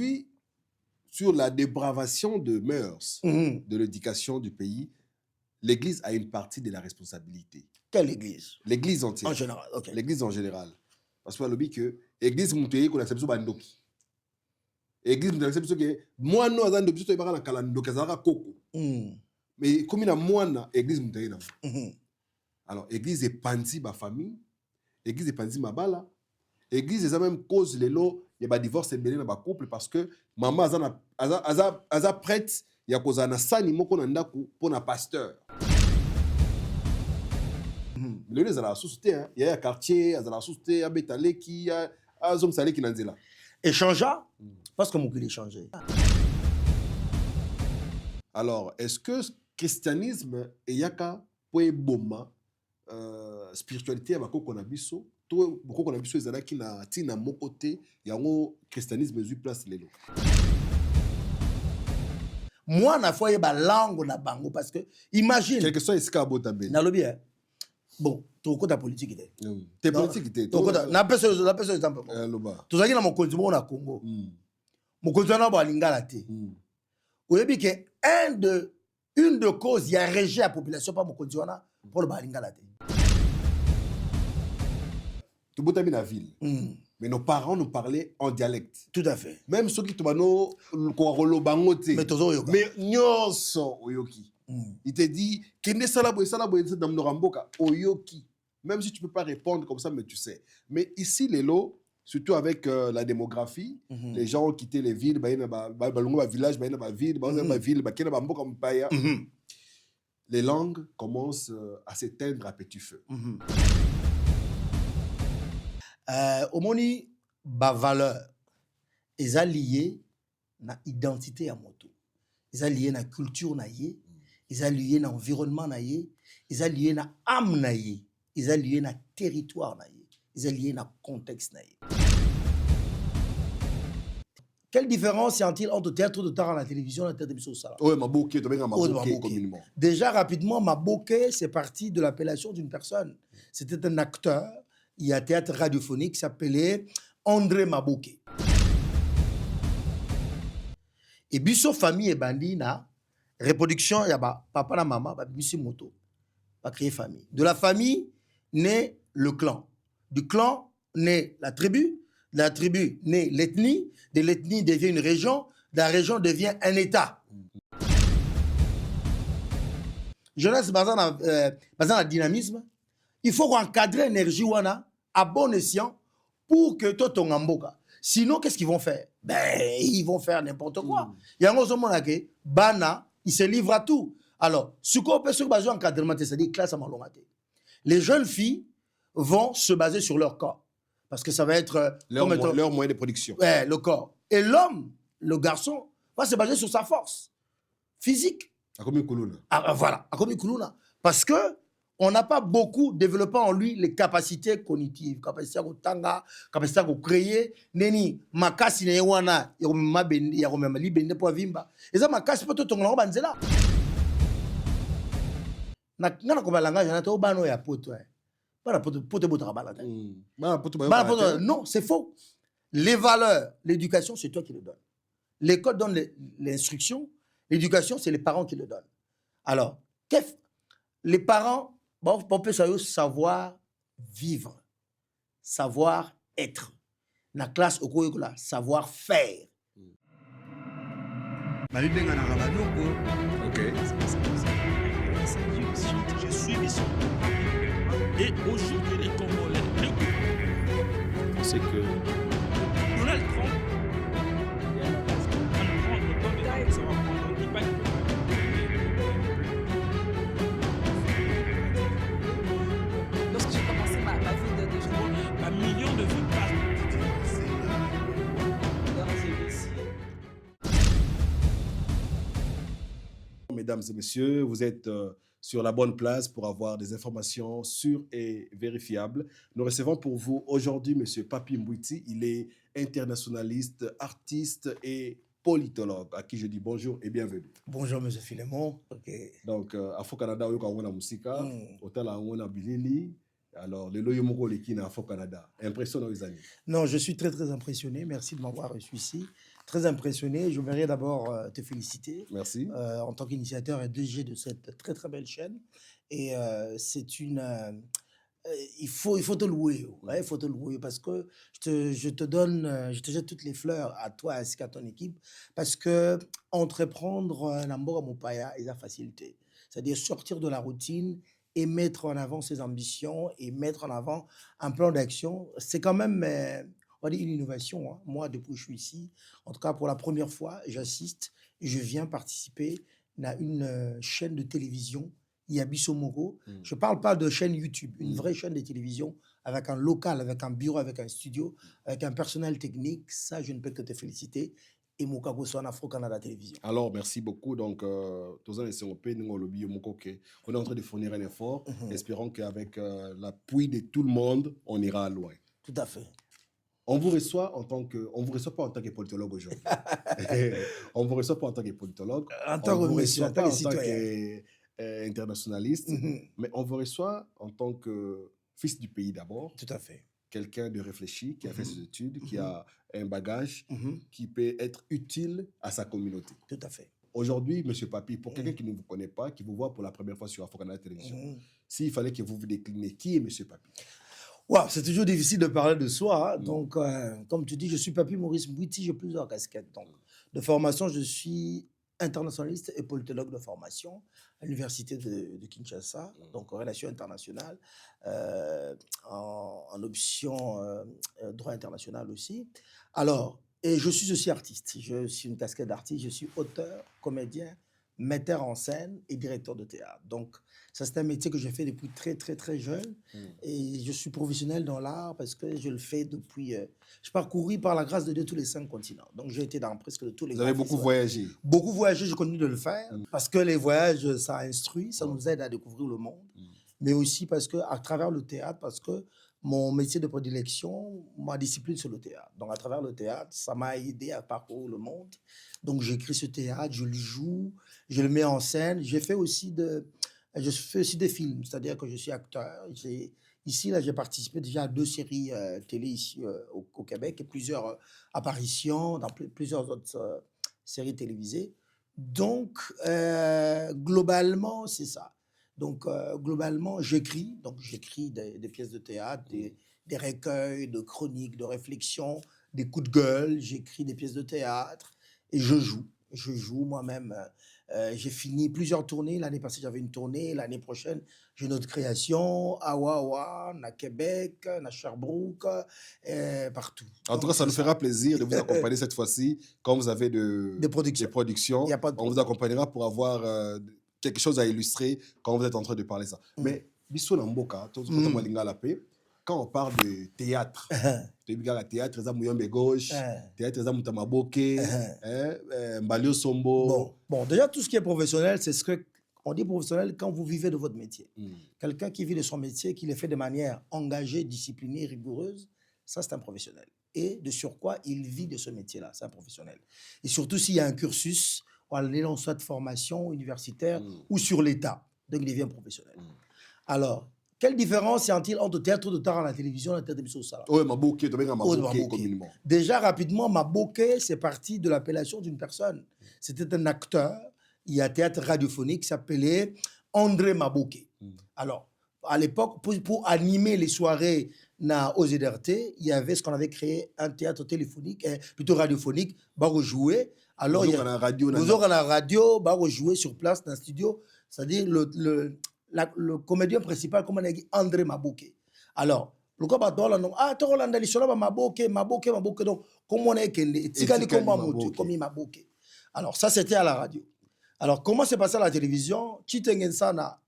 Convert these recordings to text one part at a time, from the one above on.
Puis, sur la dépravation de mœurs de l'éducation du pays, l'Église a une partie de la responsabilité. Quelle Église? L'Église entière. En général, ok. L'Église en général. Parce que le que l'Église montée qu'on accepte bandoki. L'Église montée accepte que moi non azan de biso ibara na kalando kazara koko. Mais comme na moi na l'Église montée na. Alors l'Église est panzi ba famille, l'Église est panzi mabala, l'Église est même cause les lots il y a divorce embelé na ba couple parce que maman aza prête ya koza na sani moko na ndaku pour na pasteur. Le les à la société, il y a un quartier, à la société, à Betaleki, il y a un zone salé qui n'en est là. Échangea parce que mon cul est changé. Alors, est-ce que le christianisme et yaka poe boma spiritualité à bako konabiso, tout bako konabiso ezala ki na tina mon côté, yango christianisme zu place lelo. Moi na foi ba langue na bango parce que imagine quelque soit iska botabe. Na lobi bon, tu côté politique était. T'es politique était. Tu côté na personne exemple. Tu zaki na mokonzi mo na Congo. Mokonzi na ba lingala te. Oyebi ke une de cause il y a régé la population par mokonzi wana pour le ba lingala te. Tu botabe na ville. Mais nos parents nous parlaient en dialecte. Tout à fait. Même ceux qui tobano ko rolo bangote. Mais nyonso oyoki. Il te dit kende salabo dans Noramboka oyoki. Même si tu peux pas répondre comme ça mais tu sais. Mais ici les lots surtout avec la démographie, les gens ont quitté les villes, village, ville, les langues commencent à s'éteindre à petit feu. Au moni ba valeur est lié na identité à moto. Est lié na culture na yé, est lié na environnement na yé, est lié na âme na yé, est lié na territoire na yé, est lié na contexte na yé. Quelle différence y a-t-il entre théâtre de temps à la télévision et la télévision ça? Oui, Maboké, tu as Maboké communément. Déjà rapidement, Maboké, c'est parti de l'appellation d'une personne. C'était un acteur. Il y a un théâtre radiophonique qui s'appelait André Maboké. Et biso famille et bandina, reproduction, il y a papa et maman, biso moto, va créer famille. De la famille naît le clan. Du clan naît la tribu. De la tribu naît l'ethnie. De l'ethnie devient une région. De la région devient un État. Jeunesse basée dans le dynamisme. Il faut encadrer l'énergie à bon escient pour que tout ton amboka. Sinon, qu'est-ce qu'ils vont faire? Ben, ils vont faire n'importe quoi. Il y a un autre monde qui Bana, il se livre à tout. Alors, ce qu'on peut se baser en encadrement, c'est-à-dire classe à malongaté. Les jeunes filles vont se baser sur leur corps. Parce que ça va être leur moyen de production. Ouais, le corps. Et l'homme, le garçon, va se baser sur sa force physique. Voilà, parce que on n'a pas beaucoup développé en lui les capacités cognitives, capacité à tanga, capacité à créer. Neni makasi ne wana ya komema libende po vimba. Eza makasi poto tongola banzela. Na ngana ko balanga jana to bano ya poto. Non, c'est faux. Les valeurs, l'éducation, c'est toi qui le donnes. L'école donne l'instruction, l'éducation, c'est les parents qui le donnent. Alors, les parents, on peut savoir vivre, savoir être. La classe, savoir faire. Ok. Je suis mission. Et aujourd'hui, les Congolais, c'est que Donald Trump, lorsque j'ai commencé ma vie de jour, un million de vues par Mesdames et messieurs, vous êtes sur la bonne place pour avoir des informations sûres et vérifiables. Nous recevons pour vous aujourd'hui M. Papi Mbouiti. Il est internationaliste, artiste et politologue, à qui je dis bonjour et bienvenue. Bonjour, M. Philemon. Okay. Donc, Afro Canada, on a la musique, on a Bilili. Alors, le loyo moko leki na Afro Canada. Impressionnant, les amis. Non, je suis très, très impressionné. Merci de m'avoir reçu ici. très impressionné. Je voudrais d'abord te féliciter Merci. en tant qu'initiateur et DG de cette très très belle chaîne. Et c'est une... il faut te louer, ouais, il faut te louer parce que je te donne, je te jette toutes les fleurs à toi ainsi qu'à ton équipe parce que entreprendre Namboka Mopaya est la facilité. C'est-à-dire sortir de la routine et mettre en avant ses ambitions et mettre en avant un plan d'action. C'est quand même, on va dire, une innovation, hein. Moi, depuis que je suis ici, en tout cas pour la première fois, j'assiste et je viens participer à une chaîne de télévision Yabiso Mogo. Je ne parle pas de chaîne YouTube, une vraie chaîne de télévision avec un local, avec un bureau, avec un studio, avec un personnel technique. Ça, je ne peux que te féliciter. Et Mokago soit en Afro-Canada Télévision. Alors, merci beaucoup. Donc, tous les COP, nous, on est en train de fournir un effort. Espérons qu'avec l'appui de tout le monde, on ira loin. Tout à fait. On vous reçoit en tant que, on vous reçoit pas en tant que politologue aujourd'hui. On vous reçoit pas en tant que politologue. En tant on que vous monsieur, reçoit en tant pas que en tant citoyen. qu'internationaliste, mais on vous reçoit en tant que fils du pays d'abord. Tout à fait. Quelqu'un de réfléchi, qui a fait ses études, qui a un bagage, Mhm. qui peut être utile à sa communauté. Tout à fait. Aujourd'hui, Monsieur Papi, pour quelqu'un qui ne vous connaît pas, qui vous voit pour la première fois sur Afro-Canada Télévision, s'il fallait que vous vous déclinez, qui est Monsieur Papi? Wow, c'est toujours difficile de parler de soi. Hein. Donc, comme tu dis, je suis Papi Maurice Mbouiti, j'ai plusieurs casquettes. Donc, de formation, je suis internationaliste et politologue de formation à l'université de Kinshasa, donc en relations internationales, en option droit international aussi. Alors, et je suis aussi artiste. Je suis une casquette d'artiste. Je suis auteur, comédien, metteur en scène et directeur de théâtre. Donc, ça, c'est un métier que j'ai fait depuis très, très, très jeune. Et je suis professionnel dans l'art parce que je le fais depuis... je parcouris par la grâce de Dieu tous les 5 continents. Donc, j'ai été dans presque tous les... Vous avez beaucoup voyagé. Beaucoup voyagé, je continue de le faire. Parce que les voyages, ça instruit, ça nous aide à découvrir le monde. Mais aussi parce que, à travers le théâtre, parce que mon métier de prédilection, ma discipline, c'est le théâtre. Donc, à travers le théâtre, ça m'a aidé à parcourir le monde. Donc, j'écris ce théâtre, je le joue, je le mets en scène. Je fais aussi des films, c'est-à-dire que je suis acteur. Ici, là, j'ai participé déjà à 2 séries télé ici au Québec et plusieurs apparitions dans plusieurs autres séries télévisées. Donc, globalement, c'est ça. Donc, globalement, j'écris. Donc, j'écris des pièces de théâtre, des recueils de chroniques, de réflexions, des coups de gueule. J'écris des pièces de théâtre et je joue. Je joue moi-même. J'ai fini plusieurs tournées. L'année passée, j'avais une tournée. L'année prochaine, j'ai une autre création à Wawa, à Québec, à Sherbrooke, partout. En tout cas, ça nous fera plaisir de vous accompagner cette fois-ci quand vous avez des productions. Y a pas de on vous accompagnera pour avoir quelque chose à illustrer quand vous êtes en train de parler ça. Mais, Bissou Namboka, quand on parle de théâtre, théâtre, c'est Mouyambe gauche, théâtre, c'est Moutamaboke, Mbalio Sombo. Bon, déjà, tout ce qui est professionnel, c'est ce qu'on dit professionnel quand vous vivez de votre métier. Quelqu'un qui vit de son métier, qui le fait de manière engagée, disciplinée, rigoureuse, ça, c'est un professionnel. Et de surcroît, il vit de ce métier-là, c'est un professionnel. Et surtout s'il y a un cursus, on soit de formation universitaire ou sur l'État. Donc, il devient professionnel. Alors, quelle différence y a-t-il entre théâtre de tard à la télévision et la télévision au salon? Oui, Maboke, communément. Déjà, rapidement, Maboke, c'est parti de l'appellation d'une personne. C'était un acteur. Il y a un théâtre radiophonique qui s'appelait André Maboke. Alors, à l'époque, pour animer les soirées aux ZRT, il y avait ce qu'on avait créé, un théâtre téléphonique, plutôt radiophonique, rejouer. Alors, vous aurez la radio, rejouer sur place dans le studio. C'est-à-dire le comédien principal, comme on a dit, André Maboke. Alors, le gars va dire, Maboke, donc, comme on est comme Maboke. Alors, ça, c'était à la radio. Alors, comment c'est passé à la télévision? Chitengensana,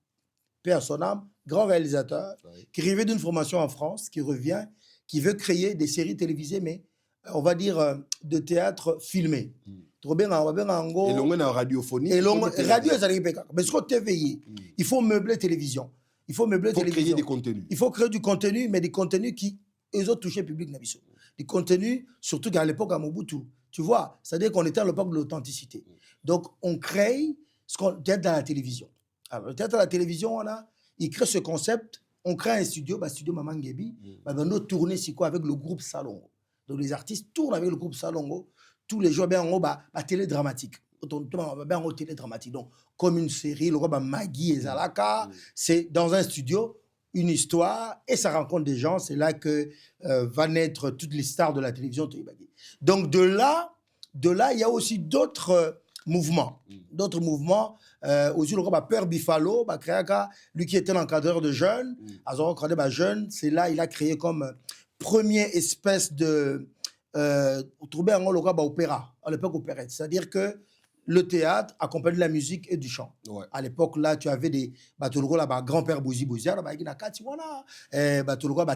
père son âme, grand réalisateur, qui rêvait d'une formation en France, qui revient, qui veut créer des séries télévisées, mais on va dire de théâtre filmé. Trop bien, on va bien en gros. Et l'on est en radiophonie. Et radio, ça arrive pas. Mais ce qu'on TVI, il faut meubler télévision. Il faut meubler télévision. Créer des contenus. Il faut créer du contenu, mais des contenus qui, eux autres, touchaient le public Nabiso. Des contenus, surtout qu'à l'époque, à Mobutu. Tu vois, c'est-à-dire qu'on était à l'époque de l'authenticité. Donc, on crée ce qu'on théâtre dans la télévision. Alors, le théâtre à la télévision, il crée ce concept. On crée un studio, studio Maman Ngebi. Nous tournons avec le groupe Salongo. Donc, les artistes tournent avec le groupe Salongo. tous les jours, ben, on va télé dramatique. Télé dramatique. Donc, comme une série, le roi Maggie et Zalaka, c'est dans un studio, une histoire, et ça rencontre des gens. C'est là que va naître toutes les stars de la télévision. Donc, de là, il y a aussi d'autres mouvements. D'autres mouvements. Aussi, le roi Père Bifalo, lui qui était l'encadreur de jeunes, c'est là il a créé comme première espèce de trouver un opéra, à l'époque opérette. C'est-à-dire que le théâtre accompagne la musique et du chant. Ouais. À l'époque, là, tu avais des grand-père Bouzi Bouzia,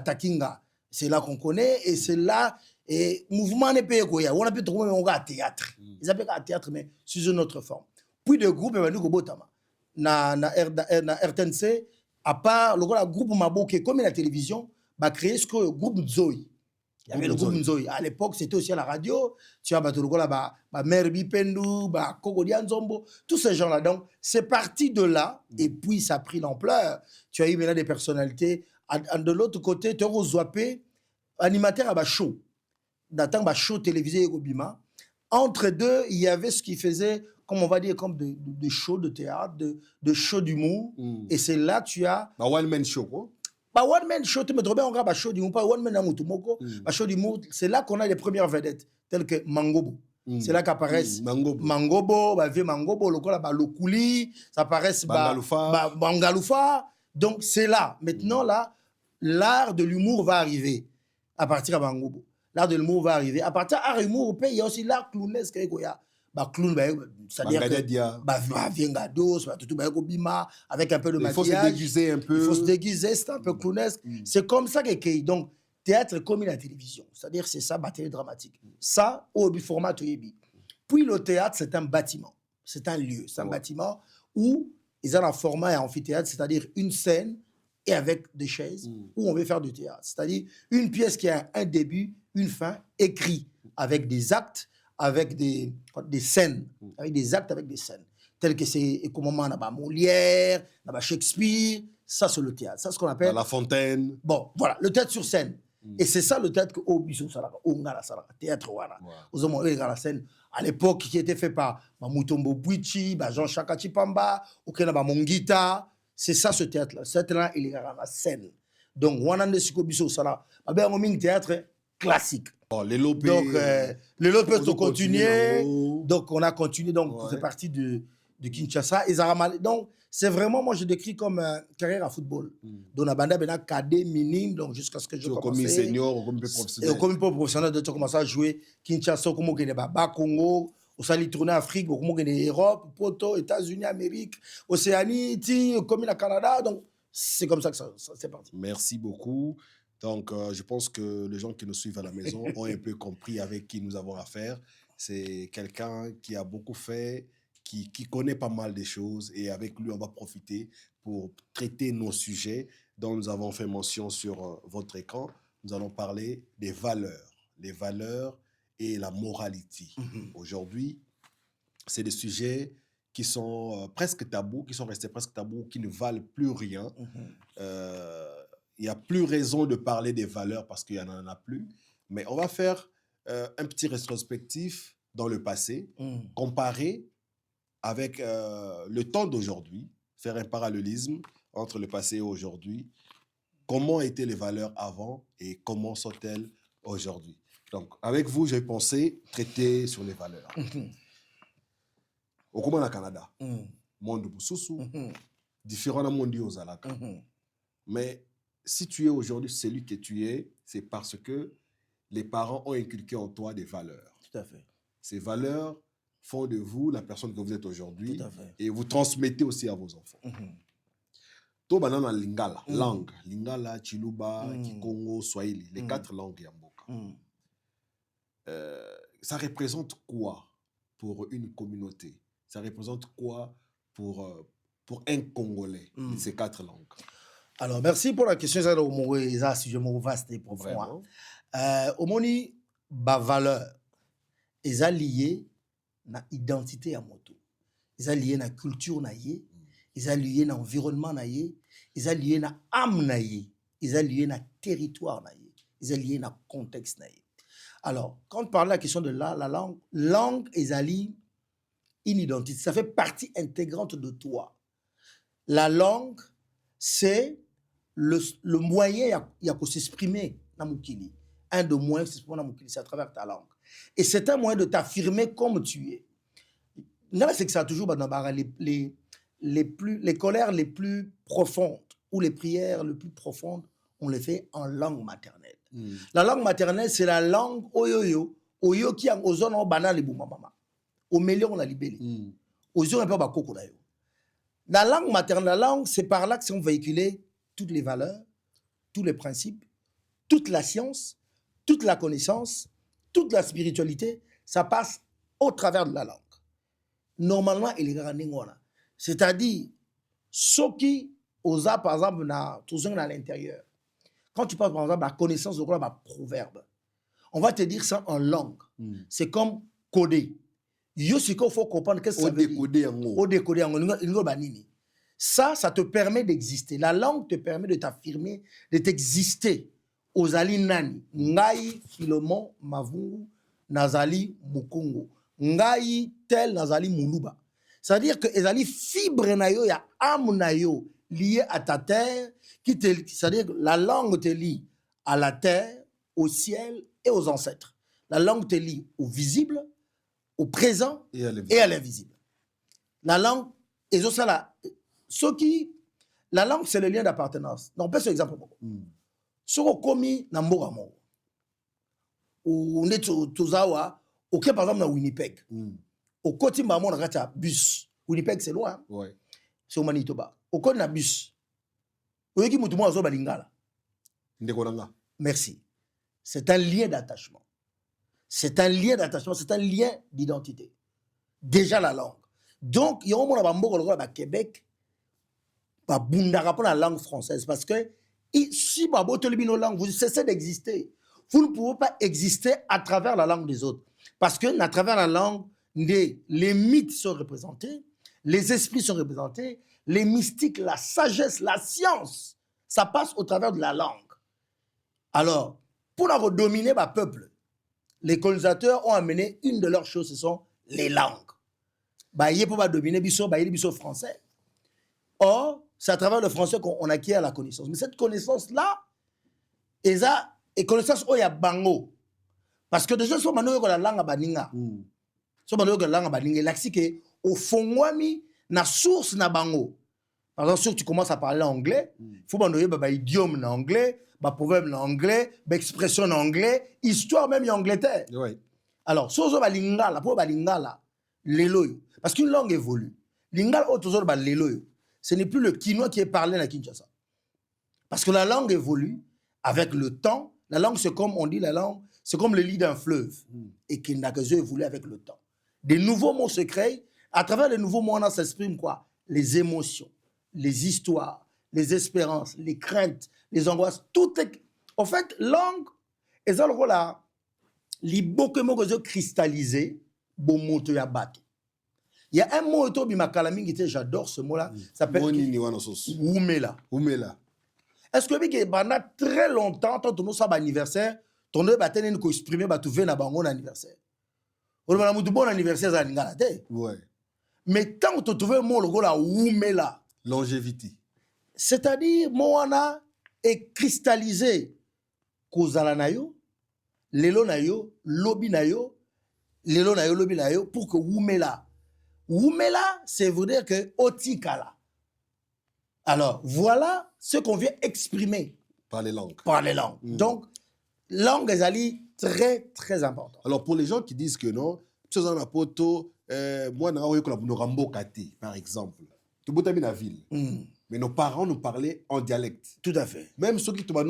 Takinga. C'est là qu'on connaît et c'est là, et mouvement n'est pas quoi. On a pu trouver un théâtre. Ils appellent ça théâtre, mais sous une autre forme. Puis de groupe, na RTNC, à part le groupe Maboke, comme la télévision, va créer ce que le groupe Nzoï. Il y avait le groupe Nzoï. À l'époque, c'était aussi à la radio. Tu as Merbi Pendou, Kogodia Nzombo, tous ces gens-là. Donc, c'est parti de là, et puis ça a pris l'ampleur. Tu as eu maintenant des personnalités. De l'autre côté, tu as Zouapé, animateur à show. D'attendre show télévisé au Bima. Entre deux, il y avait ce qui faisait, comme on va dire, comme de show de théâtre, de show d'humour. Et c'est là que tu as... One Man Show, quoi. One Man Show, tu me trouves encore show d'humour, pas One Man Amutumoko. Show d'humour, c'est là qu'on a les premières vedettes, telles que Mangobo. C'est là qu'apparaissent Mangobo, vieux Mangobo, le Kouli, ça apparaît Bangaloufa. Donc c'est là. Maintenant, là, l'art de l'humour va arriver à partir de Mangobo. L'art de l'humour va arriver. À partir de l'art de l'humour, il y a aussi l'art clownesque. Clown, c'est-à-dire avec un peu de maquillage. Il faut se déguiser un peu. Il faut se déguiser, c'est un peu clownesque. C'est comme ça que donc théâtre comme la télévision. C'est-à-dire c'est ça, télé dramatique. Ça, au format Toyebi. Puis le théâtre, c'est un bâtiment. C'est un lieu. C'est un bâtiment où ils ont un format et amphithéâtre, c'est-à-dire une scène et avec des chaises où on veut faire du théâtre. C'est-à-dire une pièce qui a un début, une fin, écrit avec des actes, avec des scènes, avec des actes, avec des scènes. Tels que c'est comment on a Molière, on a Shakespeare, ça c'est le théâtre. Ça c'est ce qu'on appelle... La Fontaine. Bon, voilà, le théâtre sur scène. Et c'est ça le théâtre théâtre la scène à l'époque qui était fait par Mutombo Bouichi, Jean Chaka Chipamba, Mongita. C'est ça ce théâtre-là. Ce théâtre-là, il est à la scène. Donc, on a un théâtre classique. Oh, les lopes. Donc, les lopes ont continué. Donc, on a continué. Donc, c'est parti de Kinshasa. Donc, c'est vraiment, moi, je décris comme carrière à football. Donc, on a cadet, minime, donc jusqu'à ce que je commence. Comme senior, comme professionnel. Et comme professionnel, tu as commencé à jouer Kinshasa, comme on a Congo, au Sali tourné Afrique, comme on a Europe, Poto, États-Unis, Amérique, Océanie, comme le Canada. Donc, c'est comme ça que ça c'est parti. Merci beaucoup. Donc, je pense que les gens qui nous suivent à la maison ont un peu compris avec qui nous avons affaire. C'est quelqu'un qui a beaucoup fait, qui connaît pas mal des choses, et avec lui, on va profiter pour traiter nos sujets dont nous avons fait mention sur votre écran. Nous allons parler des valeurs, les valeurs et la moralité. Aujourd'hui, c'est des sujets qui sont presque tabous, qui sont restés presque tabous, qui ne valent plus rien. Il n'y a plus raison de parler des valeurs parce qu'il n'y en a plus. Mais on va faire un petit rétrospectif dans le passé, comparer avec le temps d'aujourd'hui, faire un parallélisme entre le passé et aujourd'hui. Comment étaient les valeurs avant et comment sont-elles aujourd'hui? Donc, avec vous, j'ai pensé traiter sur les valeurs. Au Canada, monde Boussousou, différents mondes aux Alaka. Mais si tu es aujourd'hui celui que tu es, c'est parce que les parents ont inculqué en toi des valeurs. Tout à fait. Ces valeurs font de vous la personne que vous êtes aujourd'hui et vous transmettez aussi à vos enfants. To banana lingala, langue, lingala, chiluba, kikongo, swahili, les 4 langues yamboka. Ça représente quoi pour une communauté? Ça représente quoi pour un Congolais, ces 4 langues? Alors, merci pour la question. C'est un sujet vaste et profond. Omoni, ba valeur, ils sont liés à l'identité à moto. Ils sont liés à la culture, ils sont liés à l'environnement, ils sont liés à l'âme, ils sont liés à territoire, ils sont liés à contexte. Alors, quand on parle de la question de la langue est une identité. Ça fait partie intégrante de toi. La langue, c'est le moyen de s'exprimer dans Mukili. Un des moyens de s'exprimer dans Mukili, c'est à travers ta langue. Et c'est un moyen de t'affirmer comme tu es. C'est que ça a toujours dans les colères les plus profondes ou les prières les plus profondes, on les fait en langue maternelle. La langue maternelle, c'est la langue oyo qui a ozone au banal et boumamama. Au milieu, on a libellé. Ozone un peu bakoko d'ailleurs. La langue maternelle, la langue, c'est par là que sont véhiculées toutes les valeurs, tous les principes, toute la science, toute la connaissance, toute la spiritualité. Ça passe au travers de la langue. Normalement, il est grandi. C'est-à-dire, ceux qui osent, par exemple, toujours à l'intérieur. Quand tu parles, par exemple, de la connaissance de quoi, proverbe, on va te dire ça en langue. C'est comme coder. Il faut comprendre qu'est-ce que ça veut dire. Au décoder en ça te permet d'exister. La langue te permet de t'affirmer, de t'exister. Ozali nani, ngai Philomon Mavungu, nazali Mukungu, ngai tel nazali Muluba. C'est-à-dire que ezali fibre na yo ya âme na yo liée à ta terre, c'est-à-dire que la langue te lie à la terre, au ciel et aux ancêtres. La langue te lie au visible, au présent et à l'invisible. La langue, et ça la langue, c'est le lien d'appartenance. Donc, on peut faire exemple. Si on commis dans Mbogamo, ou on est Tozawa, ou par exemple dans Winnipeg, au côté de on a bus. Winnipeg, c'est loin. C'est au Manitoba. Au côté de bus. Merci. C'est un lien d'attachement. C'est un lien d'attachement, c'est un lien d'identité. Déjà la langue. Donc, il y a un moment à Québec, la langue française, parce que si vous langue, vous cessez d'exister. Vous ne pouvez pas exister à travers la langue des autres. Parce que à travers la langue, les mythes sont représentés, les esprits sont représentés, les mystiques, la sagesse, la science, ça passe au travers de la langue. Alors, pour avoir dominé le peuple, les colonisateurs ont amené une de leurs choses, ce sont les langues. Ils pour dominer le français. Or, c'est à travers le français qu'on acquiert la connaissance. Mais cette connaissance-là, et connaissance, il y a bango. Parce que déjà, si on a la langue à baninga, si on a la langue à baninga, il y a au fond, na source na bango. Par exemple, si tu commences à parler anglais, il faut que idiome en anglais, proverbe en anglais, expression en anglais, histoire même en Angleterre. Alors, si on a lingala, pour lingala, l'éloyo. Parce qu'une langue évolue. Lingala, ce n'est plus le quinois qui est parlé à Kinshasa. Parce que la langue évolue avec le temps. La langue, c'est comme on dit, la langue, c'est comme le lit d'un fleuve. Et qui n'a que évolue avec le temps. Des nouveaux mots se créent. À travers les nouveaux mots, on s'exprime quoi? Les émotions, les histoires, les espérances, les craintes, les angoisses. Tout est... En fait, langue, et ça, le rôle là, les beaucoup de mots cristallisés, bon mot de yabato. Il y a un mot qui j'adore ce mot-là, ça s'appelle Oumela. Est-ce que pendant très longtemps, quand on a un anniversaire, on a exprimé bon anniversaire. On a un bon anniversaire, mais tant que tu trouves un mot Oumela, longévité. C'est-à-dire, moi, est cristallisé kozala na yo, lelo na yo, lobi na yo, lelo na yo, lobi na yo, pour que Oumela. Oumela, c'est vous dire que Otikala. Alors, voilà ce qu'on vient exprimer. Par les langues. Donc, langue est très, très importante. Alors, pour les gens qui disent que non, moi, par exemple, tu es dans la ville. Mais nos parents nous parlaient en dialecte. Tout à fait. Même ceux qui te mais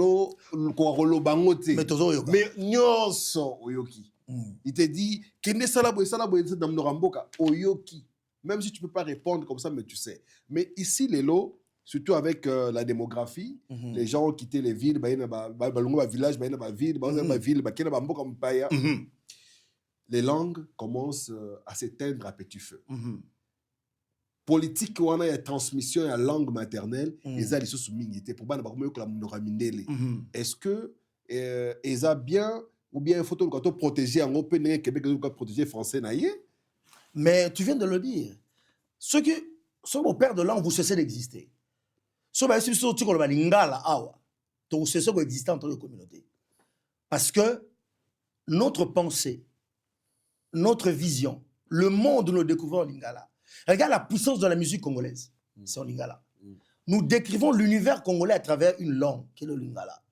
oyoki. Il te dit oyoki. Même si tu ne peux pas répondre comme ça, mais tu sais. Mais ici, les lots, surtout avec la démographie, les gens ont quitté les villes, les langues commencent à s'éteindre à petit feu. Politique où on a une transmission à la langue maternelle, ils ont soumis pour est-ce que ils ont bien ou bien photo quand on protéger en open Québec on protéger français naïe. Mais tu viens de le dire. Ceux vos pères de langue, vous cessez d'exister. Ceux qui sont en lingala, vous cessez d'exister entre les communautés. Parce que notre pensée, notre vision, le monde nous découvrons en lingala. Regarde la puissance de la musique congolaise. C'est en lingala. Nous décrivons l'univers congolais à travers une langue qui est le lingala.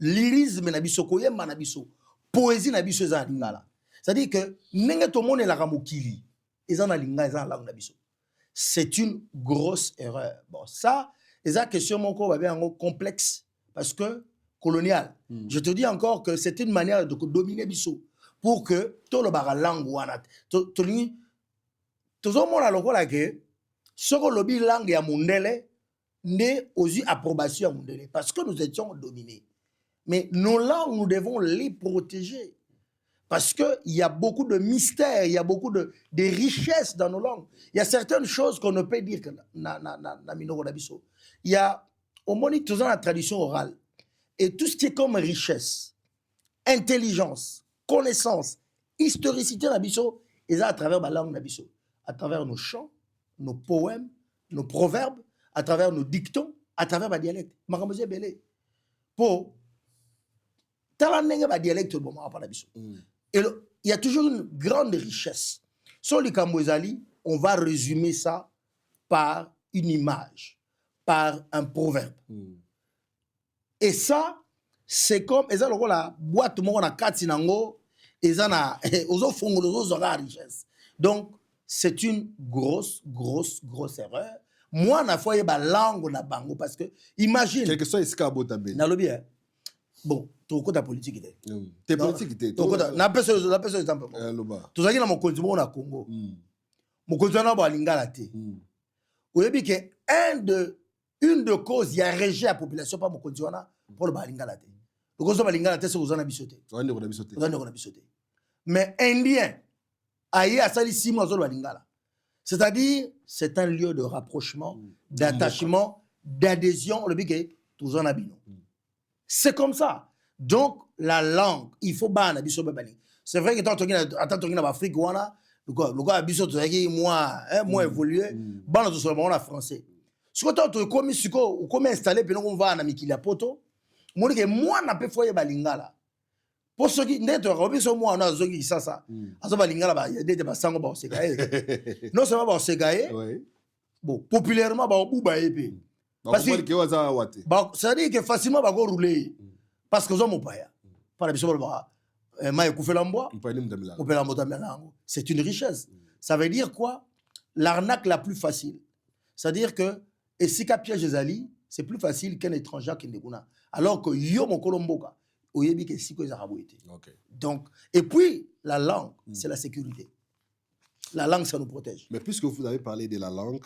Lyrisme nabiso, koyemba nabiso, poésie nabiso est en lingala. C'est-à-dire que nenge to monde la ramokili, ils en lingala, ils en langue nabiso. C'est une grosse erreur. Bon, ça, c'est une question complexe parce que colonial. Je te dis encore que c'est une manière de dominer biso pour que tout le bar langue ou anat. Tout le monde a le que ce que le langue ya mundele n'est aux yeux approbation à mundele parce que nous étions dominés. Mais nos langues, nous devons les protéger. Parce qu'il y a beaucoup de mystères, il y a beaucoup de richesses dans nos langues. Il y a certaines choses qu'on ne peut dire que il y a, au moins, toujours la tradition orale. Et tout ce qui est comme richesse, intelligence, connaissance, historicité, et ça à travers la langue, à travers nos chants, nos poèmes, nos proverbes, à travers nos dictons, à travers ma dialecte. Pour ma dialecte, et il y a toujours une grande richesse. Sur les Kambozali, on va résumer ça par une image, par un proverbe. Et ça, c'est comme, et ça, la boîte, on a 4 sinango, et ça, on a richesse. Donc, c'est une grosse erreur. Moi, na foi ba langue na bango parce que imagine. Quelque chose est cabota ben. Na lobi bon, tu côté politique était. T'es politique était. Tu côté na personne exemple. Tu zaki na mokonzi mo na Congo. Mokonzi na ba lingala te. Oyebi que une de cause il y a régi la population pas mokonzi wana pour le ba lingala te. Le cause ba lingala te c'est aux ana bisoté. Aux ana bisoté. Mais indien aïe à sali 6 mois zo ba lingala. C'est-à-dire, c'est un lieu de rapprochement, d'attachement, d'adhésion. C'est comme ça. Donc, la langue, il faut ban. C'est vrai que quand on est en Afrique, moi évolué, ban tout seulement en français. Si on est comme installé, puis on va en Amikila Poto, moi, n'a pas fait balingala. Pour ceux qui n'ont pas fait moi, on a ceux qui ça. Balingala, il y a des bassangos, non seulement bon, populairement, parce que ça veut dire que facilement, on va rouler. Parce que nous pas. Par c'est une richesse. Ça veut dire quoi? L'arnaque la plus facile. C'est-à-dire que, et si tu piège les alliés, c'est plus facile qu'un étranger qui n'est pas. Alors que yo mon colomboka. Donc, et puis, la langue, c'est la sécurité. La langue, ça nous protège. Mais puisque vous avez parlé de la langue,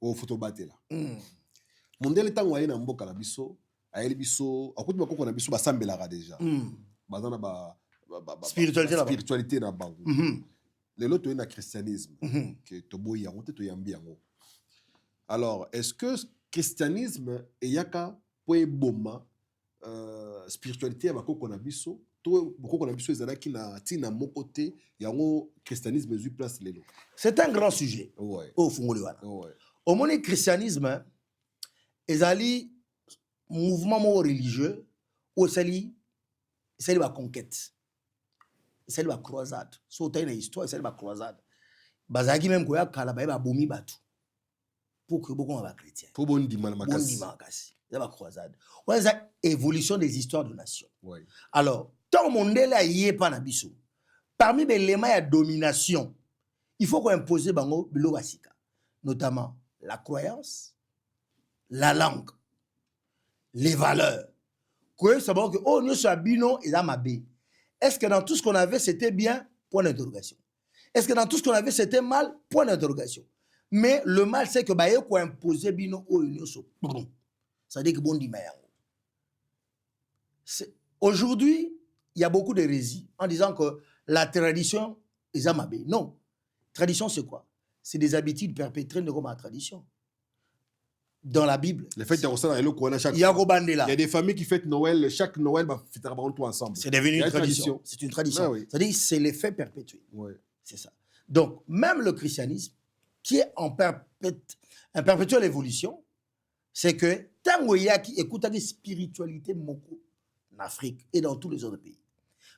au photobaté là. Mon délai temps où il y a un mboka la biso, aïe biso, à côté de quoi on a biso, bah sambelara déjà. Bazana ba spiritualité na bango. Les autres ont un christianisme que tobo yangote to yambi yango. Alors, est-ce que christianisme et yaka poe boma spiritualité bako kona biso to boko kona biso ezalaki na tina mokote yango christianisme ezu place lelo. C'est un grand sujet. Ouais. Au fongoli wana. Ouais. Au moni christianisme ezali mouvement religieux au sali ba conquête. Sali ba croisade. So ta une histoire sali ba croisade. Bazaki même koya kala ba bomi batu. Pour que beaucoup va chrétien. Pour bon dimana makasi. Bon dimakasi. C'est la croisade. Ouais, c'est évolution des histoires de nations. Ouais. Alors, tant que monde là y est pas na biso. Parmi les éléments de domination, il faut qu'on impose bango bilobasika, notamment la croyance, la langue, les valeurs. Que ça veut que oh nous sabino et amabé. Est-ce que dans tout ce qu'on avait c'était bien? Point d'interrogation. Est-ce que dans tout ce qu'on avait c'était mal? Point d'interrogation. Mais le mal c'est que bah ko imposer bino o union so. Ça dit que bon dit aujourd'hui, il y a beaucoup d'hérésies en disant que la tradition est amabé. Non. Tradition c'est quoi? C'est des habitudes perpétrées de comme la tradition. dans la Bible. Les fêtes de chaque Il y a fois. Robandela. Il y a des familles qui fêtent Noël, chaque Noël, fêtera tout ensemble. C'est devenu Il y a une tradition. C'est une tradition. Ah oui. C'est-à-dire c'est l'effet perpétué. Ouais. C'est ça. Donc, même le christianisme, qui est en perpétuelle évolution, c'est que tant qu'il y a qui écoute la spiritualité moko en Afrique et dans tous les autres pays.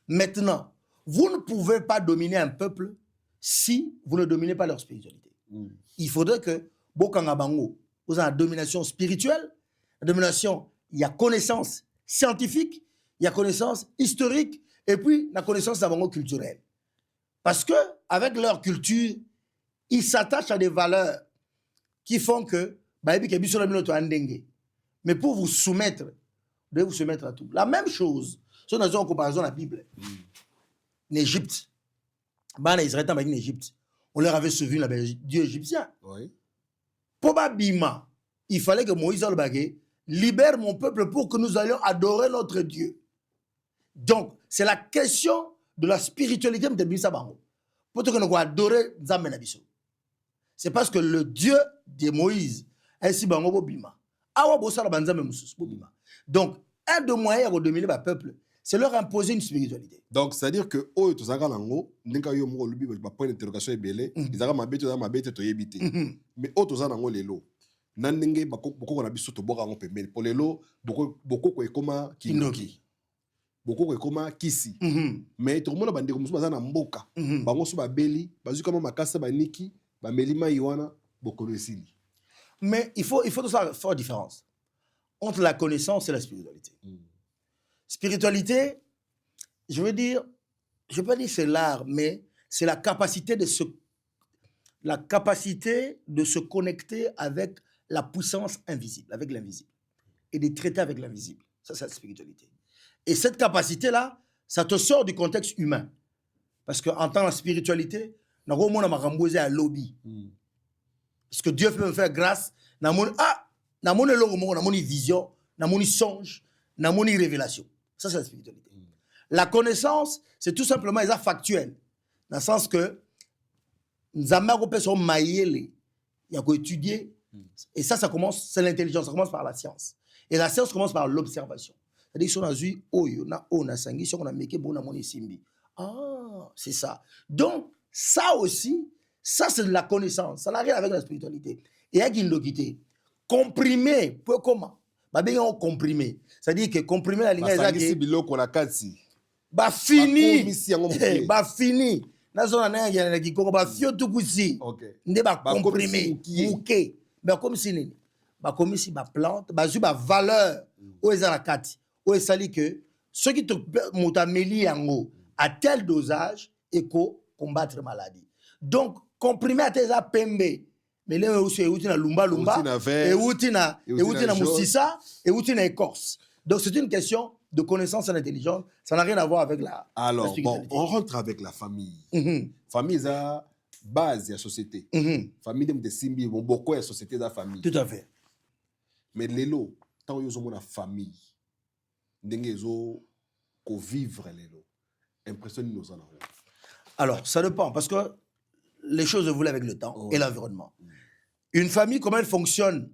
Maintenant, vous ne pouvez pas dominer un peuple si vous ne dominez pas leur spiritualité. Il faudrait que Bokanga Bango, vous avez la domination spirituelle, la domination, il y a connaissance scientifique, il y a connaissance historique, et puis la connaissance d'Abango culturelle. Parce que avec leur culture, ils s'attachent à des valeurs qui font que, mais pour vous soumettre, vous devez vous soumettre à tout. La même chose, si on a en comparaison à la Bible, en Égypte, les Israéliens en Égypte, on leur avait servi le Dieu égyptien. Oui. Probablement, il fallait que Moïse libère mon peuple pour que nous allions adorer notre Dieu. Donc, c'est la question de la spiritualité de Bisa Bango. Pour que nous puissions adorer Nzambe Nabiso. C'est parce que le Dieu de Moïse est Bango Bima. Donc, un des moyens de dominer le peuple, c'est leur imposer une spiritualité. Donc, c'est-à-dire que eux, tous les gens, point d'interrogation est belé, ils ont ma bête, mais eux, tous les gens, les lots. Nandenge, beaucoup na biso to boka ngompe, mais pour les lots, beaucoup ko ekoma kindoki. Beaucoup ko ekoma kisi. Mais tout le monde bande comme ça na mboka. Bango so ba beli, bazu kama makasa baniki, ba melima iwana, beaucoup le sili. Mais il faut tout ça faire différence entre la connaissance et la spiritualité. Spiritualité, je veux dire, je ne veux pas dire c'est l'art, mais c'est la capacité de se connecter avec la puissance invisible, avec l'invisible, et de traiter avec l'invisible. Ça, c'est la spiritualité. Et cette capacité-là, ça te sort du contexte humain. Parce qu'en tant que spiritualité, on a un lobby. Parce que Dieu peut me faire grâce. Na mon vision, na mon songe, na mon révélation. Ça, c'est la spiritualité. La connaissance, c'est tout simplement factuel. Dans le sens que nous avons maillé, il y a étudier. Et ça commence, c'est l'intelligence, ça commence par la science. Et la science commence par l'observation. C'est-à-dire si on a vu, on a sangi, si on a méké, on a mon simbi. Ah, c'est ça. Donc, ça aussi, ça c'est de la connaissance. Ça n'a rien avec la spiritualité. Et il y a une logité. Comprimer, pour comment? On comprimé. C'est-à-dire que comprimer la ligne, c'est fini. Fini. Na zona na ya ki ko ba fio tout kusi. Nde ba comprimer, mouké. Ba comme si nini. Ba comme si ba plante, ba ju ba valeur o ezala kati. O esali que ceux qui te mutameli yango à tel dosage et ko combattre maladie. Donc comprimer à tes pembe. Mais là aussi outi na lumba et outi na moussissa et outi na écorce. Donc c'est une question de connaissance et d'intelligence, ça n'a rien à voir avec la alors bon, on rentre avec la famille. Famille c'est la base de la société. Famille de simbi bon beaucoup de société de la famille. Tout à fait. Mais lelo tant yo zo la famille ndenge zo ko vivre lelo impressionne nos en. Alors ça dépend parce que les choses évoluent avec le temps et l'environnement. Une famille comment elle fonctionne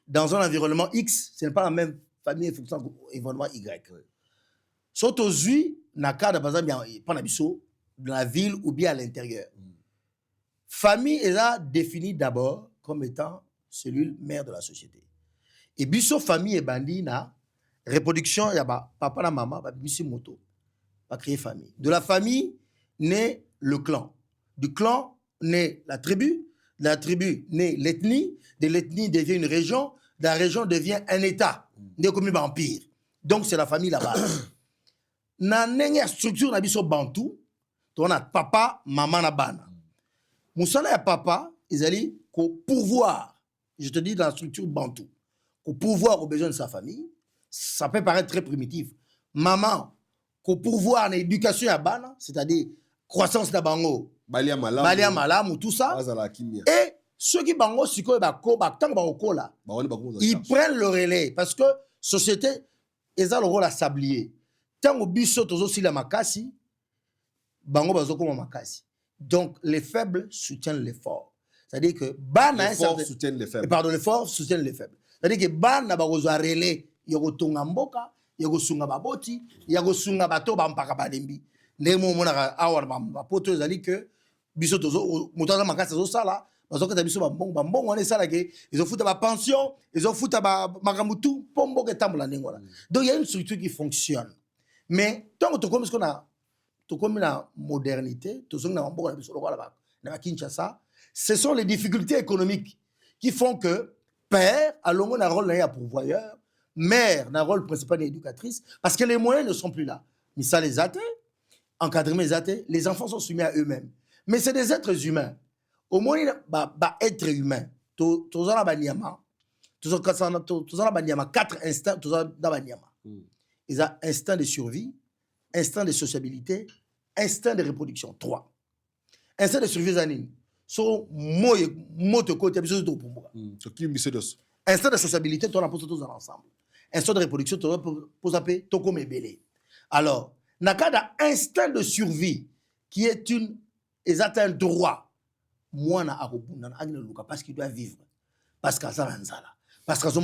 dans un environnement X, ce n'est pas la même famille et fonction environnement Y. Surtout aujourd'hui, dans le cadre de la ville ou bien à l'intérieur. Famille est là définie d'abord comme étant cellule mère de la société. Et biso famille et bandi na reproduction, il y a papa et maman, biso moto, va créer famille. De la famille naît le clan. Du clan naît la tribu. De la tribu naît l'ethnie. De l'ethnie devient une région. De la région devient un État. Comme un empire. Donc, c'est la famille là-bas. Dans la structure, on a dit Bantou. On a papa, maman, nabana. Moussala et papa, ils allaient qu'au pouvoir. Je te dis dans la structure Bantou. Qu'au pouvoir aux besoins de sa famille, ça peut paraître très primitif. Maman, qu'au pouvoir en éducation à Bana, c'est-à-dire croissance d'Abango, Balia Malam, tout ça. Et ceux qui bango siko ba ko ba tang ba okola ils prennent le relais parce que société ils ont le rôle à sablier tant au biso tozo si la makasi bango bazo ko makasi donc les faibles soutiennent les forts C'est-à-dire que bana les forts soutiennent les faibles. Pardon, les forts soutiennent les faibles. C'est-à-dire que bana bakozwa relais yokotonga mboka, yokosunga baboti, yokosunga bato bampaka balembi. Ndemo monaka awa ba poto ezali que biso tozo motaza makasa zo sala, bazokata biso bambongo wana sala que ils ont foutu ba pension, ils ont foutu ba makamutu pombo ke tambola ndengola. Donc il y a une structure qui fonctionne. Mais tant que comme ce qu'on a comme la modernité, tout ce qu'on a en Bourg, ce sont les difficultés économiques qui font que père a un rôle à pourvoyeur, mère a un rôle principal d'éducatrice, parce que les moyens ne sont plus là. Mais ça les athées, encadrer les athées, les enfants sont soumis à eux-mêmes. Mais c'est des êtres humains. Au moins, être humain, tout ça, quatre instincts, tout ça, ils ont instinct de survie, instinct de sociabilité, instinct de reproduction. 3. Instinct de survie, zanine. So, moto côté, instinct de sociabilité, tu as posé tous ensemble. Instinct de reproduction, tu as posé tout comme belé. Alors, nakada instinct de survie, qui est un droit, moi, na arobuna, parce qu'il doit vivre. Parce que ça, parce que ça,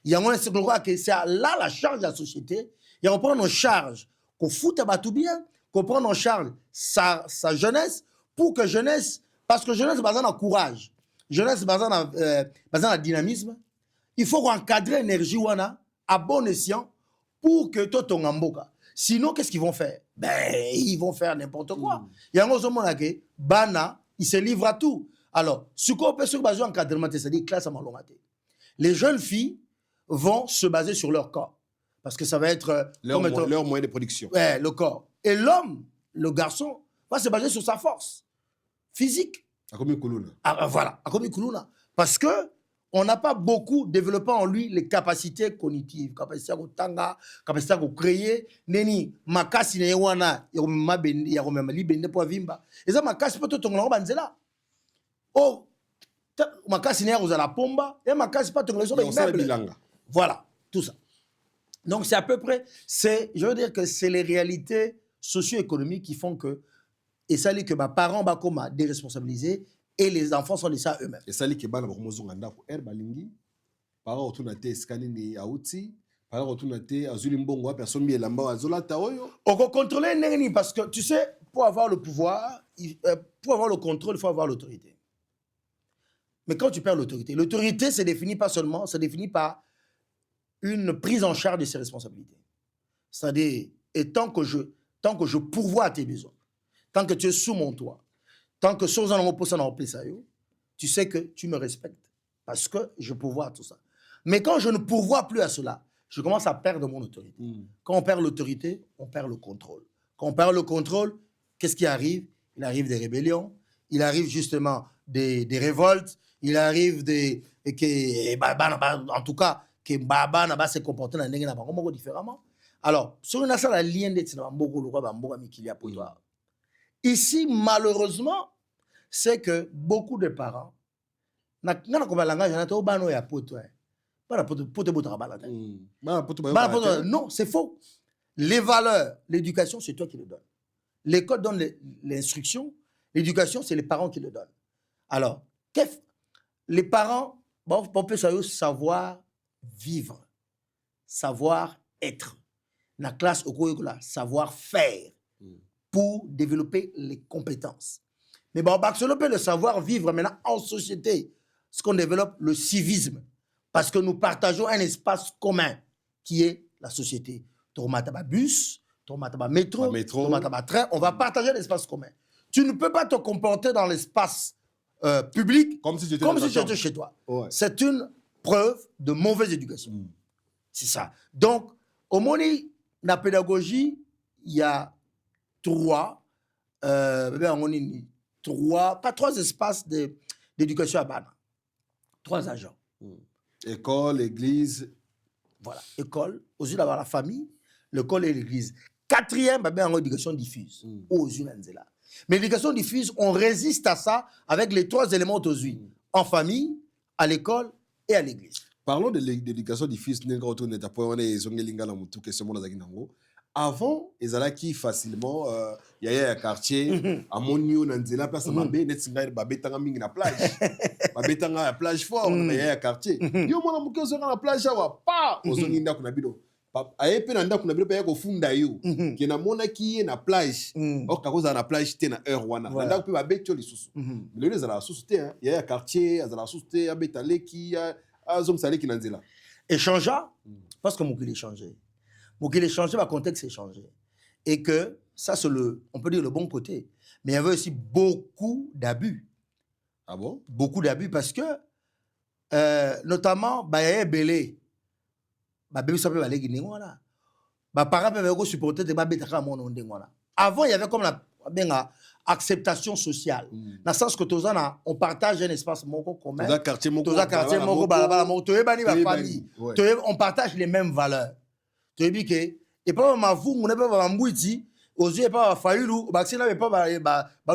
il y a un que c'est là la charge de la société. Il y a on prend en charge qu'on foute à tout bien, qu'on prend en charge sa jeunesse, pour que jeunesse, parce que jeunesse, c'est basé dans le courage, jeunesse, c'est basé dans le dynamisme. Il faut encadrer l'énergie à bon escient pour que tout ton amboka. Sinon, qu'est-ce qu'ils vont faire? Ben, ils vont faire n'importe quoi. Il y a un autre moment que Bana, il se livre à tout. Alors, ce qu'on peut se baser en encadrement, c'est-à-dire classe à malomate. Les jeunes filles vont se baser sur leur corps. Parce que ça va être leur moyen de production. Ouais, le corps. Et l'homme, le garçon, va se baser sur sa force physique. Voilà, parce que on n'a pas beaucoup développé en lui les capacités cognitives, capacité à tanga, capacité à créer. Neni makasi ne wana ya libende po vimba. Et ça makasi peut to ngolo banzela. Oh, makasi ne ya la pomba, et makasi pas to ngolo immeuble. Voilà, tout ça. Donc c'est à peu près, je veux dire que c'est les réalités socio-économiques qui font que, et ça dit que mes parents sont déresponsabilisés et les enfants sont laissés à eux-mêmes. Et ça dit que les parents autour de la scanning auti, parents autour de la azulimbongo, personne qui est là-bas, azolata oyo. On peut contrôler n'engni parce que tu sais, pour avoir le pouvoir, pour avoir le contrôle, il faut avoir l'autorité. Mais quand tu perds l'autorité, l'autorité c'est défini pas seulement, c'est défini par une prise en charge de ses responsabilités. C'est-à-dire, et tant que je pourvois à tes besoins, tant que tu es sous mon toit, tant que tu sais que tu me respectes parce que je pourvois à tout ça. Mais quand je ne pourvois plus à cela, je commence à perdre mon autorité. Quand on perd l'autorité, on perd le contrôle. Quand on perd le contrôle, qu'est-ce qui arrive? Il arrive des rébellions, il arrive justement des révoltes, il arrive en tout cas, que Baba n'a pas se comporter dans les différemment. Alors, sur une salle, la ligne de ici, malheureusement, c'est que beaucoup de parents, non, c'est faux. Les valeurs, l'éducation, c'est toi qui le donnes. L'école donne l'instruction, l'éducation, c'est les parents qui le donnent. Alors, les parents, on peut savoir vivre, savoir être. La classe au savoir faire pour développer les compétences. Mais bon, on va développer le savoir vivre maintenant en société, ce qu'on développe le civisme, parce que nous partageons un espace commun qui est la société. Tomataba bus, tomataba métro, tomataba train, on va partager l'espace commun. Tu ne peux pas te comporter dans l'espace public comme si tu étais chez toi. Ouais. C'est une preuve de mauvaise éducation. C'est ça. Donc, au moins, la pédagogie, il y a trois espaces d'éducation à Bana. 3 agents. École, église. Voilà, école, aussi d'avoir la famille, l'école et l'église. 4e, en éducation diffuse. Mais l'éducation diffuse, on résiste à ça avec les 3 éléments aujourd'hui. En famille, à l'école et à l'église. Parlons de l'éducation diffuse. avant ezalaki facilement yaya ya quartier amoni yo na nzela place mabe net singa babetanga mingi na plage babetanga ya plage fort na yaya ya quartier yo mwana moke ozonga na plage awa pa ozongi ndako na bino aye pe na ndako na bino pe ya kofunda yo ke namonaki ye na plage okakozala na plage te na heure wana na ndako pe babeti yo lisusu lelo ezalaka susu te yaya ya quartier azalaka susu te abeta leki azongisa leki na nzela échangea parce que mokili échangé. Mokili échangé, le contexte est changé. Et que ça, c'est on peut dire le bon côté. Mais il y avait aussi beaucoup d'abus. Ah bon? Beaucoup d'abus parce que, notamment, il y a Belé. Parents peuvent supporter des babes avant, il y avait comme la acceptation sociale. Dans le sens que on partage un espace commun. Dans quartier, on partage les mêmes valeurs. Tu dis que et pas ma vous mon pas ma mbouiti aux yeux pas faïlou baxina pas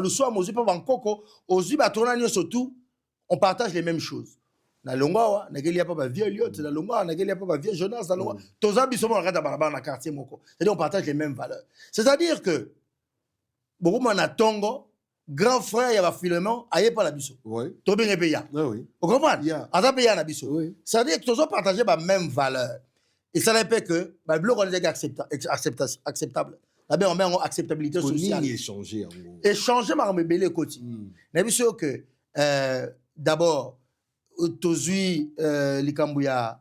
le soir aux yeux pas en coco aux yeux ba tonani surtout on partage les mêmes choses na longoa na gelia pas vieux liot na longoa na gelia pas vieux Jonas na longoa tous abiso on regarde barabara na quartier moko c'est-à-dire on partage les mêmes valeurs, c'est-à-dire que beaucoup na tongo grand frère ya ba filement aye pas la biso oui to bien paya oui vous comprenez ata paya na biso c'est-à-dire que tous partager ba même valeur. Et ça n'empêche que le bloc on est acceptable. D'abord, on met en acceptabilité sociale. Échanger, en gros. Échanger, mais on met belé côté. Mais bien sûr que, d'abord, Tozui, Likambouya,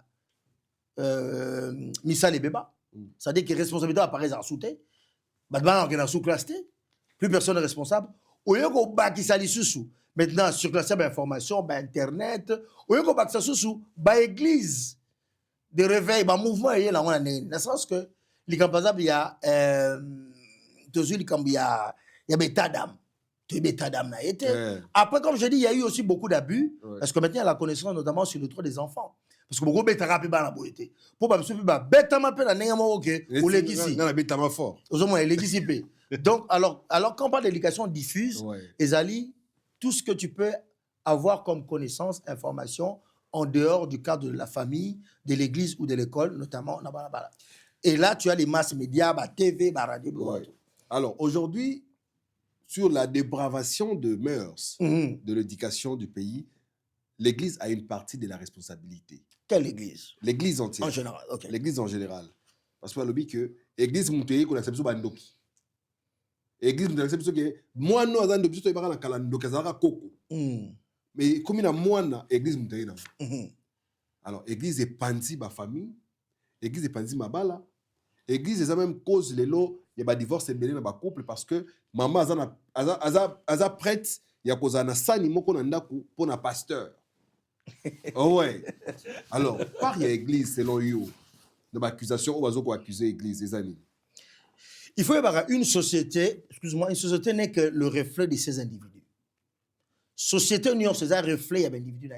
Missa les bébés. C'est-à-dire que la responsabilité apparaît en sous-té. Maintenant, on est en sous-classé. Plus personne n'est responsable. Au lieu qu'on bâtit ça sous. Maintenant, surclassé, information, Internet. Au lieu qu'on bâtit ça sous, église. De réveil, le mouvement est là, on a ne sens que les campagnes il y a toujours il y a bêta d'âme, tu bêta d'âme là été. Après comme je dis, il y a eu aussi beaucoup d'abus parce que maintenant il y a la connaissance notamment sur le droit des enfants parce que beaucoup bêta rapide dans la beauté. Pour pas monsieur pas bêta m'a peine n'enga mo OK ou légisi. Non la bêta m'a fort. Aux moins légisi. Donc alors quand on parle d'éducation diffuse, ezali tout ce que tu peux avoir comme connaissance, information en dehors du cadre de la famille, de l'église ou de l'école, notamment. Et là, tu as les masses médias, TV, radio. Ouais. Alors, aujourd'hui, sur la dépravation de mœurs, de l'éducation du pays, l'église a une partie de la responsabilité. Quelle église? L'église entière. En général, ok. L'église en général. Parce que le que l'église montée qu'on accepte pas ndoki. L'église montée accepte que moi non azan ndoki to ibaka na kala ndoki azaka koko. Mais comme il y a moins l'église montée là. Alors l'église est pandi ba famille, l'église est pandi ma bala. L'église est même cause les lots, il y a divorce et belé dans ba couple parce que maman aza prête, il y a cause na sani moko na ndaku pour na pasteur. Oh ouais. Alors, par l'église selon you, de l'accusation, on va zo accuser l'église les amis. Il faut y avoir une société, excuse-moi, une société n'est que le reflet de ces individus. Société union, c'est un reflet de l'individu.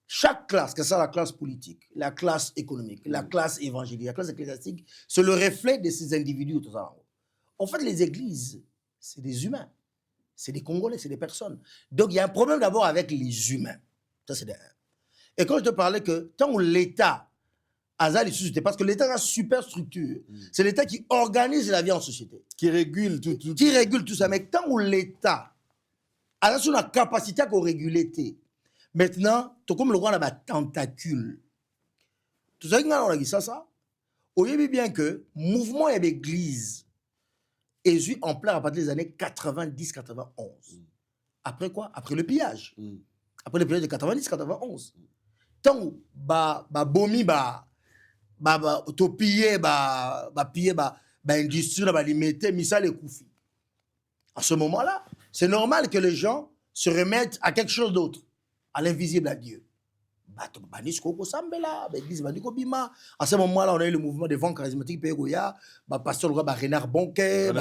Chaque classe, que ce soit la classe politique, la classe économique, la classe évangélique, la classe ecclésiastique, c'est le reflet de ces individus. Tout ça. En fait, les églises, c'est des humains. C'est des Congolais, c'est des personnes. Donc, il y a un problème d'abord avec les humains. Ça, c'est de un. Et quand je te parlais que tant que l'État, parce que l'État a une super structure, c'est l'État qui organise la vie en société. Qui régule tout. Qui régule tout ça. Mais tant que l'État a la capacité à réguler, maintenant, tout comme le roi a des tentacules. Tout ça, on a dit ça. On dit bien que le mouvement et l'église est eu en place à partir des années 90-91. Après quoi? Après le pillage. Après le pillage de 90-91. Tant que bomi to piller industrie là limiter misa les koufi. À ce moment-là, c'est normal que les gens se remettent à quelque chose d'autre, à l'invisible, à Dieu. À ce moment-là, on a eu le mouvement des vents charismatiques Pégoya, pasteur Renard Bonquet,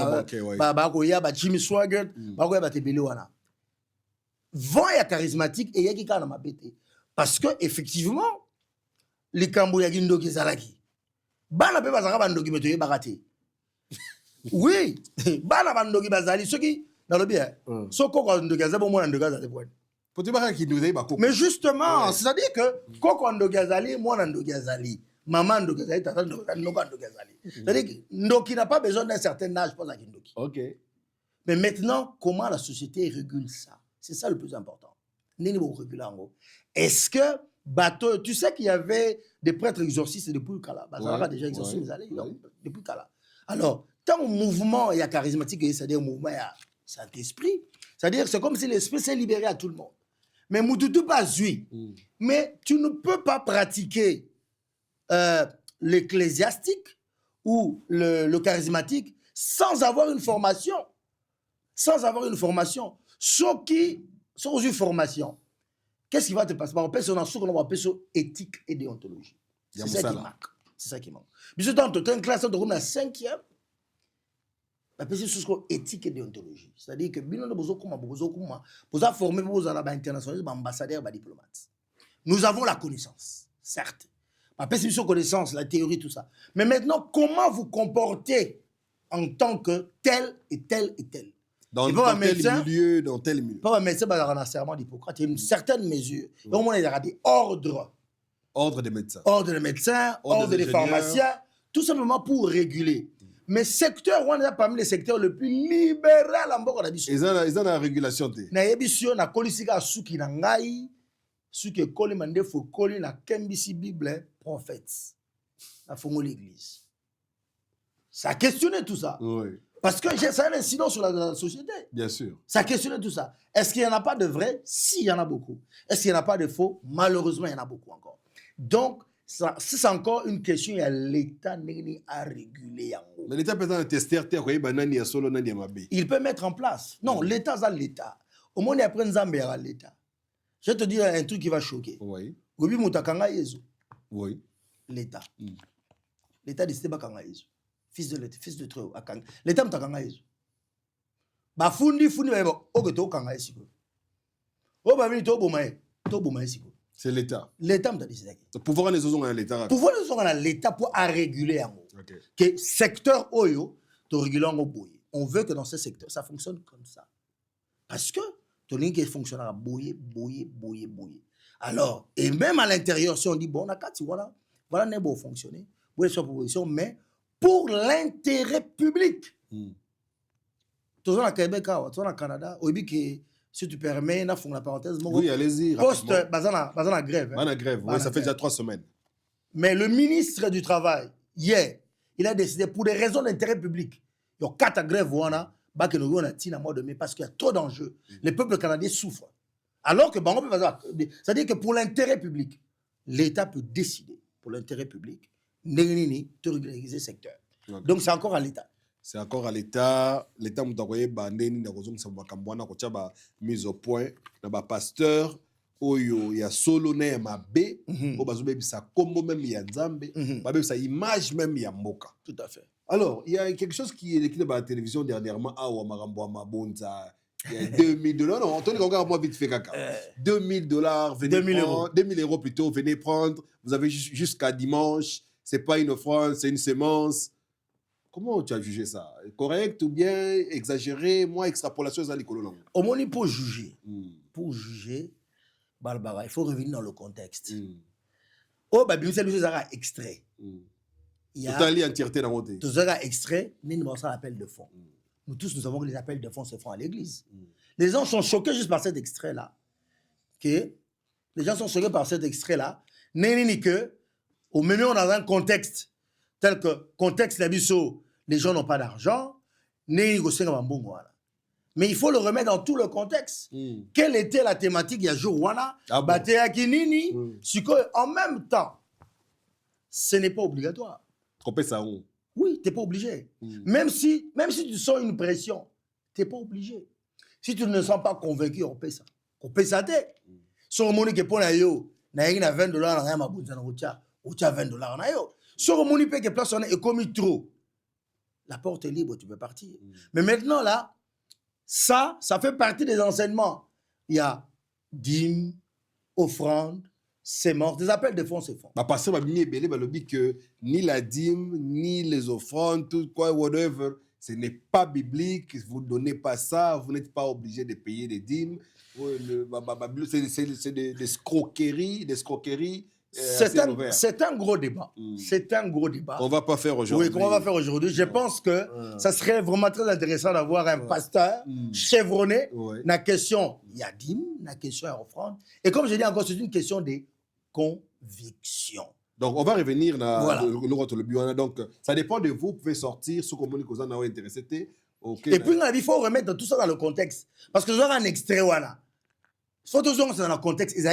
Jimmy Swaggart, vent et charismatique et yaki kana mabete. Parce que effectivement, les Kambouyagi ndoki zalaki. Bana pe bazaka bandoki metoye barate. Oui, bana bandoki bazali ceux qui dans le bien. Soko ko ndoki zabo mo ndoki zali bon. Faut te baraka qui nous ba koko. Mais justement, c'est-à-dire que koko ndoki zali mo ndoki zali. Maman Ndoki ezali, tata Ndoki ezali, Ndoka Ndoki ezali. C'est-à-dire que Ndoki n'a pas besoin d'un certain âge pour être Ndoki. Ok. Mais maintenant, comment la société régule ça? C'est ça le plus important. Est-ce que bateau, tu sais qu'il y avait des prêtres exorcistes depuis Kala. Bazara déjà exorcisé, mais allez, depuis Kala. Alors, tant au mouvement il y a charismatique, c'est-à-dire au mouvement il y a Saint-Esprit, c'est-à-dire c'est comme si l'esprit s'est libéré à tout le monde. Mais Moutoutou pas zui. Mais tu ne peux pas pratiquer l'ecclésiastique ou le charismatique sans avoir une formation. Sans avoir une formation. Sans une formation, qu'est-ce qui va te passer? On appelle ça éthique et déontologie. C'est ça qui manque. C'est ça qui manque. Mais si tu as une classe, tu as une cinquième, on appelle ça éthique et déontologie. C'est-à-dire que vous avez formé vos internationalistes, ambassadeurs, diplomates. Nous avons la connaissance, certes. On appelle ça connaissance, la théorie, tout ça. Mais maintenant, comment vous comportez en tant que tel et tel et tel? Dans tel milieu, dans tel milieu. Pas un médecin, il y a un serment d'Hippocrate, il y a une certaine mesure. Et au moins, il y a des ordres. Ordre des médecins. Ordre des médecins, ordre des pharmaciens, tout simplement pour réguler. Mais secteur, on est parmi les secteurs les plus libéraux en Boko. Ils ont la régulation. Na yebisio na kolisika suki na ngai, suki koli mande fo koli na kembisi Bible prophètes. Na fongo l'église. Ça a questionné tout ça. Oui. Parce que ça a un incident sur la société. Bien sûr. Ça a questionné tout ça. Est-ce qu'il n'y en a pas de vrai? Si, il y en a beaucoup. Est-ce qu'il n'y en a pas de faux? Malheureusement, il y en a beaucoup encore. Donc, ça, c'est encore une question. Il y a l'État à réguler. Mais l'État peut être tester, il peut mettre en place. Non, l'État, c'est l'État. Au moins, il y a Zambie à l'État. Je vais te dire un truc qui va choquer. Oui. Oui. L'État. L'État décide de Yezu. Fils de trop. L'État m'a dit ba fundi ba oke to kanga esiko. O ba vini to boma esiko. C'est l'État. L'État m'a dit le pouvoir des autres à l'État. Pouvoir des autres à l'État pour réguler yango. Que secteur oyo to réguler yango boye. On veut que dans ce secteur ça fonctionne comme ça. Parce que ton qui fonctionne à boye. Alors, et même à l'intérieur si on dit bon nakati voilà n'est pas fonctionner. Vous sur proposition mais pour l'intérêt public. Tous au Québec, tous au Canada, si tu permets, na fond la parenthèse. Oui, allez-y. Poste, bazana grève. Bazana grève, oui, ça fait déjà 3 semaines. Mais le ministre du Travail, hier, il a décidé pour des raisons d'intérêt public. Il y a 4 grèves, parce qu'il y a trop d'enjeux. Les peuples canadiens souffrent. Alors que, c'est-à-dire que pour l'intérêt public, l'État peut décider, pour l'intérêt public, de régulariser le secteur. Okay. Donc c'est encore à l'État. C'est encore à l'État. L'État m'a envoyé mise au point. Le pasteur, il y a solo ne mabe, ça combo même il y a Nzambe, ça image même il y a Moka. Tout à fait. Alors il y a quelque chose qui est écrit dans la télévision dernièrement. Ah ouais, Marambo Mabonza. Il y a $2,000. Non, Anthony, regarde-moi vite fait caca. $2,000, venez 2000 euros plutôt, venez prendre. Vous avez jusqu'à dimanche. C'est pas une offrande, c'est une sémence. Comment tu as jugé ça? Correct ou bien exagéré? Moi, extrapolation, ça l'école. Au moins, pour juger. Pour juger, Barbara, il faut revenir dans le contexte. Oh, bah, bien sûr, nous avons extrait. Il y a total entièreté dans le tout ça extrait, nous avons l'appel de fonds. Nous tous, nous savons que les appels de fonds se font à l'église. Les gens sont choqués juste par cet extrait-là. Les gens sont choqués par cet extrait-là. N'est que au même on a un contexte tel que contexte l'abisso, les gens n'ont pas d'argent, mais il faut le remettre dans tout le contexte. Quelle était la thématique il y a jour en même temps, ce n'est pas obligatoire. Oui, tu n'es pas obligé. Même si tu sens une pression, tu n'es pas obligé. Si tu ne te sens pas convaincu, on paie ça. On paie ça. Si on dit que pour $20, ou tu as $20 na yo. Si on dit que place on est commis trop, la porte est libre, tu peux partir. Mais maintenant là, ça fait partie des enseignements. Il y a dîmes, offrandes, c'est mort. Des appels de fonds, c'est fonds. Bah, parce que ni la dîme, ni les offrandes, tout quoi, whatever, ce n'est pas biblique. Vous ne donnez pas ça, vous n'êtes pas obligé de payer des dîmes. C'est des escroqueries C'est un gros débat. C'est un gros débat. On va pas faire aujourd'hui. Oui, comment on va faire aujourd'hui? Je pense que ça serait vraiment très intéressant d'avoir un pasteur chevronné. La question, il y a dîme, la question est offrande. Et comme je dis encore, c'est une question de conviction. Donc, on va revenir dans le but. Donc, ça dépend de vous. Vous pouvez sortir ce que vous avez intéressé. Et puis, il faut remettre tout ça dans le contexte. Parce que je vois un extrait. Il faut toujours que c'est dans le contexte. Ils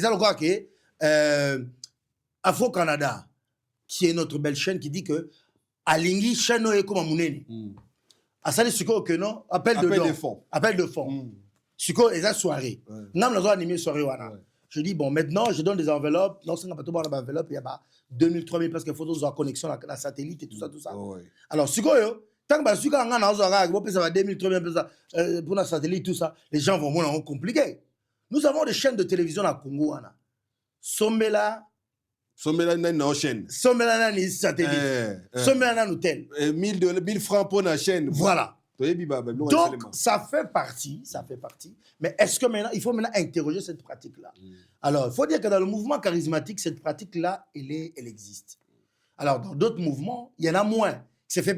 ont quoi que Afro-Canada, qui est notre belle chaîne, qui dit que Alingi chaîne est comme Amouneni. Asali Suko que non, appel de fonds. Appel de fonds. Suko est la soirée. Nous avons animé soirée. Je dis, bon, maintenant, je donne des enveloppes. Non, c'est pas tout bon, enveloppe. Il y a 2000, 3000 parce qu'il faut la connexion à la satellite et tout ça, tout ça. Alors, Suko, tant que Suko a un 2000, 3000 pour la satellite, tout ça, les gens vont moins compliqué. Nous avons des chaînes de télévision à Congo. Sommela na chaîne. Sommela na satellite. Sommela na hôtel. 1000 francs pour la chaîne. Voilà. Donc, ça fait partie. Mais est-ce que maintenant, il faut maintenant interroger cette pratique-là? Alors, il faut dire que dans le mouvement charismatique, cette pratique-là, elle existe. Alors, dans d'autres mouvements, il y en a moins. C'est fait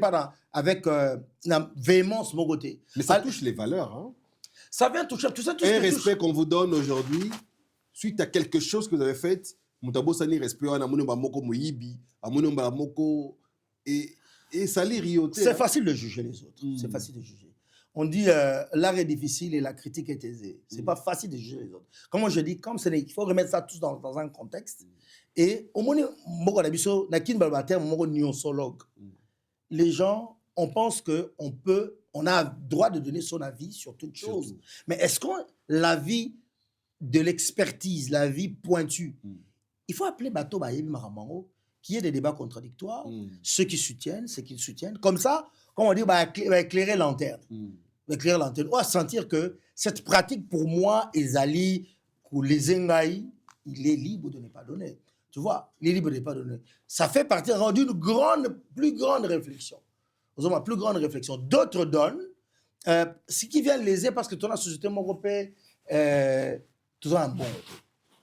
avec la véhémence, mon côté. Mais ça touche les valeurs, hein? Ça vient toucher tout ça. Un respect qu'on vous donne aujourd'hui, suite à quelque chose que vous avez fait, et ça les rioter. C'est facile de juger les autres. C'est facile de juger. On dit l'art est difficile et la critique est aisée. C'est pas facile de juger les autres. Comme je dis, il faut remettre ça tous dans un contexte. Et au moins, les gens, on pense qu'on a droit de donner son avis sur toute chose. Mais est-ce que l'avis de l'expertise, l'avis pointu, il faut appeler Bato Bayebi Maramango, qu'il y ait des débats contradictoires, ceux qui soutiennent, comme ça, comme on dit, éclairer lanterne. Éclairer lanterne. On va sentir que cette pratique, pour moi, les Engaï, il est libre de ne pas donner. Tu vois, il est libre de ne pas donner. Ça fait partie d'une plus grande réflexion. Plus grande réflexion. D'autres donnent, ce qui vient léser parce que la société européenne, tout ça un bon côté.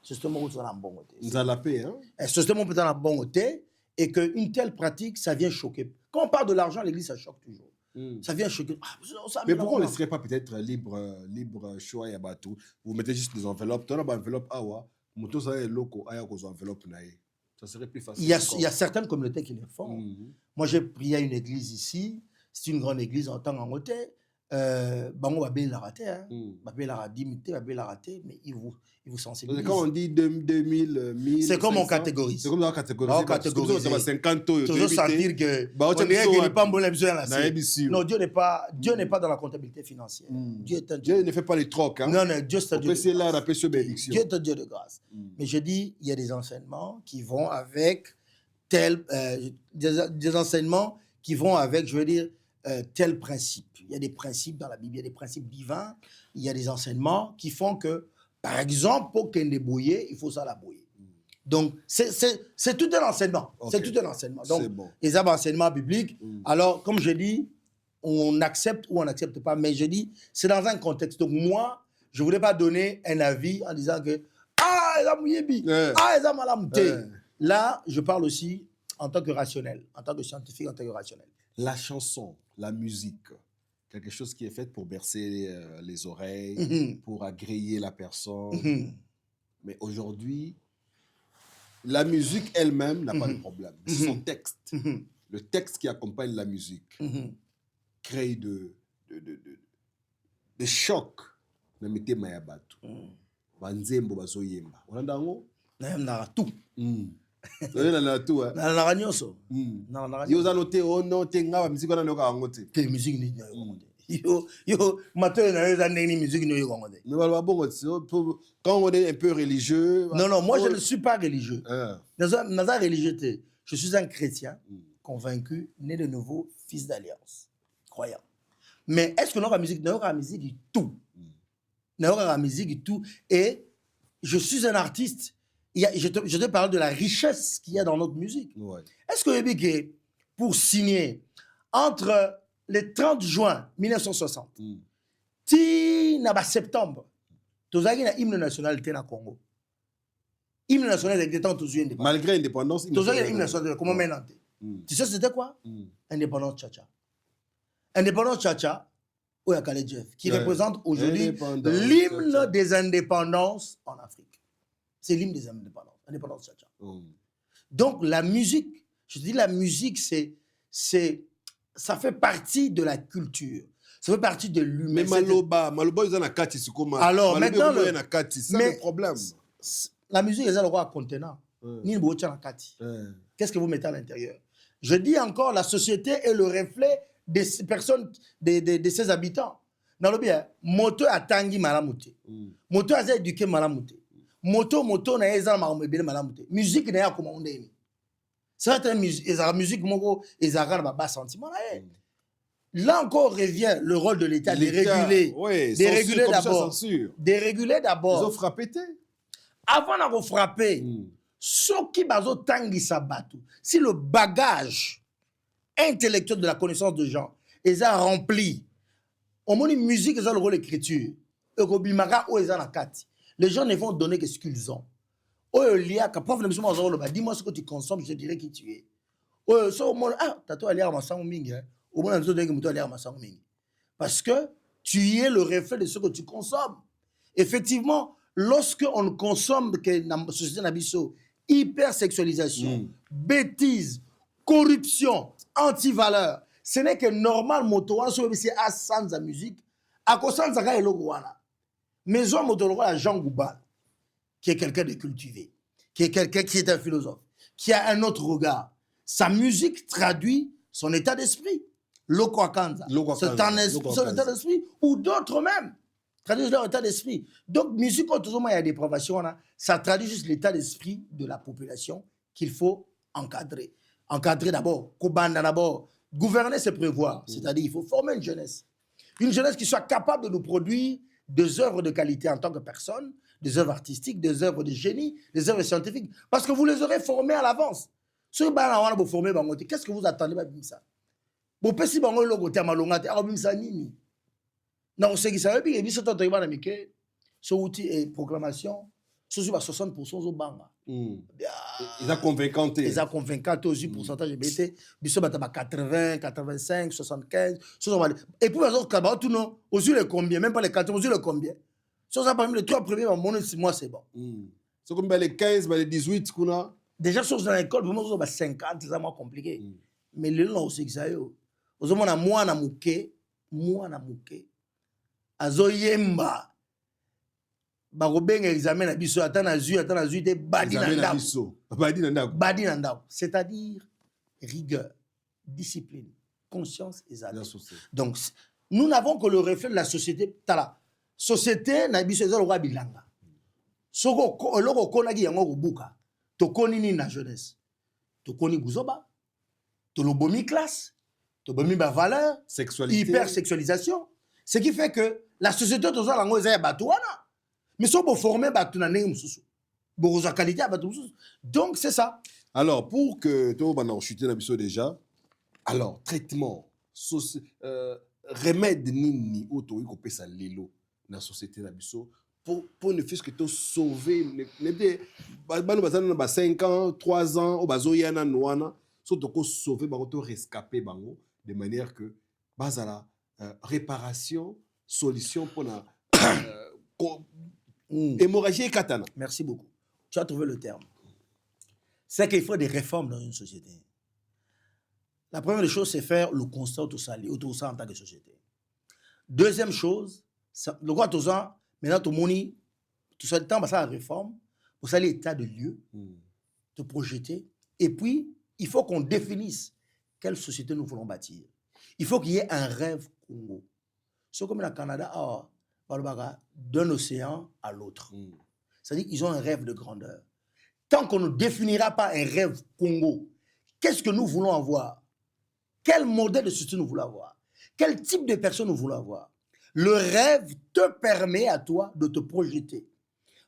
Société européenne, un bon côté. Nous avons la paix, hein? Société européenne, un bon côté, et qu'une telle pratique, ça vient choquer. Quand on parle de l'argent, l'Église, ça choque toujours. Ça vient choquer. Mais pourquoi on ne laisserait pas peut-être libre choix et abatou? Vous mettez juste des enveloppes. Tu as une enveloppe awa, moto ça est loco, aya cause enveloppe naïe. Ça serait plus facile. Il y a certaines communautés qui le font. Moi, j'ai prié à une église ici. C'est une grande église en temps en côté. Bango va bien la rater. Va bien la rater, mais il vous sensibilise. Quand on dit 2000, 1000. C'est comme on catégorise. C'est comme on catégorise. Ça va 50 ans. Toujours sentir que. On n'est pas bon besoin là. Non, Dieu n'est pas dans la comptabilité financière. Dieu ne fait pas les trocs. Non, Dieu c'est un Dieu de grâce. Dieu est un Dieu de grâce. Mais je dis, il y a des enseignements qui vont avec des enseignements qui vont avec, je veux dire, tel principe. Il y a des principes dans la Bible, il y a des principes divins, il y a des enseignements qui font que, par exemple, pour qu'elle ait bouillé, il faut ça la bouiller. Donc, c'est tout un enseignement. Okay. C'est tout un enseignement. Donc, les enseignements bibliques, alors, comme je dis, on accepte ou on n'accepte pas, mais je dis, c'est dans un contexte. Donc, moi, je ne voulais pas donner un avis en disant que ils ont mouillé, ils ont malamouté. Là, je parle aussi en tant que rationnel, en tant que scientifique, en tant que rationnel. La chanson, la musique, quelque chose qui est fait pour bercer les oreilles, pour agréer la personne. Mais aujourd'hui, la musique elle-même n'a pas de problème. C'est son texte. Le texte qui accompagne la musique crée de chocs. Namite mayabatu. Banzembo bazoyemba. On a dango? Na tout. Na tout. Na nyonso. Yo za noté oh non tenga ba musique na loka ngote. Que musique ni yo matin na yo za neni musique no yo ngote. Mais voilà bon quand on est un peu religieux. Non, moi je ne suis pas religieux. Naza religieux. Je suis un chrétien convaincu, né de nouveau, fils d'alliance, croyant. Mais est-ce que la musique du tout? La musique du tout. Et je suis un artiste. Je te parle de la richesse qu'il y a dans notre musique. Ouais. Est-ce que pour signer entre le 30 juin 1960 et septembre, tu as un hymne national au Congo. Hymne national était toujours indépendant. Malgré l'indépendance, Toujours hymne national, comment maintenant? Tu sais c'était quoi? Indépendance Tcha-Tcha. Indépendance Tcha-Tcha, Oyakale Jeff, qui représente aujourd'hui l'hymne des indépendances en Afrique. C'est l'hymne des indépendances. Indépendance Tcha-Tcha. Donc la musique, je dis la musique, ça fait partie de la culture. Ça fait partie de l'humain. Mais Maloba, ils ont un kati, c'est comment? Alors maintenant, c'est le problème. La musique, ils ont le roi contenant. Ni le bocha kati. Qu'est-ce que vous mettez à l'intérieur? Je dis encore, la société est le reflet de ces personnes, de ses habitants. Dans le bien, moto a tangi malamute. Moto a éduqué malamute. Moto na ezala malamute malamute. Musique na ya comment on est. C'est vrai la musique moko ezala na bas sentiment là. Là encore revient le rôle de l'État de réguler. Oui, de réguler d'abord. De réguler d'abord. Ils ont frappé. Avant de frapper, ceux qui bazo tangi sabatu, si le bagage intellectuel de la connaissance de gens est rempli, au moins une musique est le rôle d'écriture. Les gens ne vont donner que ce qu'ils ont. Dis-moi ce que tu consommes, je te dirai qui tu es. Parce que tu es le reflet de ce que tu consommes. Effectivement, lorsque on consomme que dans la société nabiso, hypersexualisation, bêtise, corruption, anti-valeur, ce n'est que normal moto c'est à sans la musique à cause de ça et logoana maison moto à Jean Goubal qui est quelqu'un de cultivé, qui est quelqu'un qui est un philosophe, qui a un autre regard. Sa musique traduit son état d'esprit. Loko Akanza, son état d'esprit, ou d'autres même traduisent leur état d'esprit. Donc, musique, toujours, il y a des dépravations, ça traduit juste l'état d'esprit de la population qu'il faut encadrer. Encadrer d'abord, Kobanda d'abord. Gouverner, c'est prévoir. C'est-à-dire, il faut former une jeunesse. Une jeunesse qui soit capable de nous produire des œuvres de qualité en tant que personne, des œuvres artistiques, des œuvres de génie, des œuvres scientifiques. Parce que vous les aurez formés à l'avance. Si vous vous formez, qu'est-ce que vous attendez de ça? Vous pouvez si vous logo te malonga te arobimsa nini. Na osengisa yebi yebi soto to ibana mike. So outil et proclamation, so sur 60% zo banga. Ils ont convaincu. Ils ont convaincu aussi pourcentage de BT, biso bata 80, 85, 75, et puis les autres cabas tout non, aussi les combien, même pas les 80, aussi les combien. So ça parmi les trois premiers mois 6 mois c'est bon. C'est comme les 15, les 18 qu'on déjà sur dans l'école, vraiment so 50, c'est vraiment compliqué. Mais le long aussi que ça yo. Ozomona mwana muke azoyemba bakobenga examen na biso ata na zui te badi na ndako, c'est-à-dire rigueur, discipline, conscience et zadé. Donc nous n'avons que le reflet de la société tala société na biso ezalo kwa bilanga soko eloko konaki yango kobuka tokoni ni na jeunesse tokoni guzoba tolobomi classe tobomi ba valeur, sexualité, hypersexualisation, ce qui fait que la société tozo lango ezaya batouana. Mais si on former batouana mususu, boza qualité batouana. Donc c'est ça. Alors pour que tu vas chuter na biso déjà, alors traitement, remède nini auto ko pesa lelo na société na biso pour ne fût-ce que te sauver ne bano bazana ba 5 ans, 3 ans au bazoyana noana, surtout ko sauver ba to rescaper bango de manière que bazala réparation, solution pour la hémorragie et katana. Merci beaucoup. Tu as trouvé le terme. C'est qu'il faut des réformes dans une société. La première chose, c'est faire le constat autour de ça en tant que société. Deuxième chose, le quoi tout ça, maintenant tout le monde, tout ça le temps, ça la réforme, pour ça l'état de lieu, te projeter, et puis il faut qu'on définisse quelle société nous voulons bâtir. Il faut qu'il y ait un rêve Congo. C'est comme le Canada, d'un océan à l'autre. C'est-à-dire qu'ils ont un rêve de grandeur. Tant qu'on ne définira pas un rêve Congo, qu'est-ce que nous voulons avoir? Quel modèle de société nous voulons avoir? Quel type de personne nous voulons avoir? Le rêve te permet à toi de te projeter.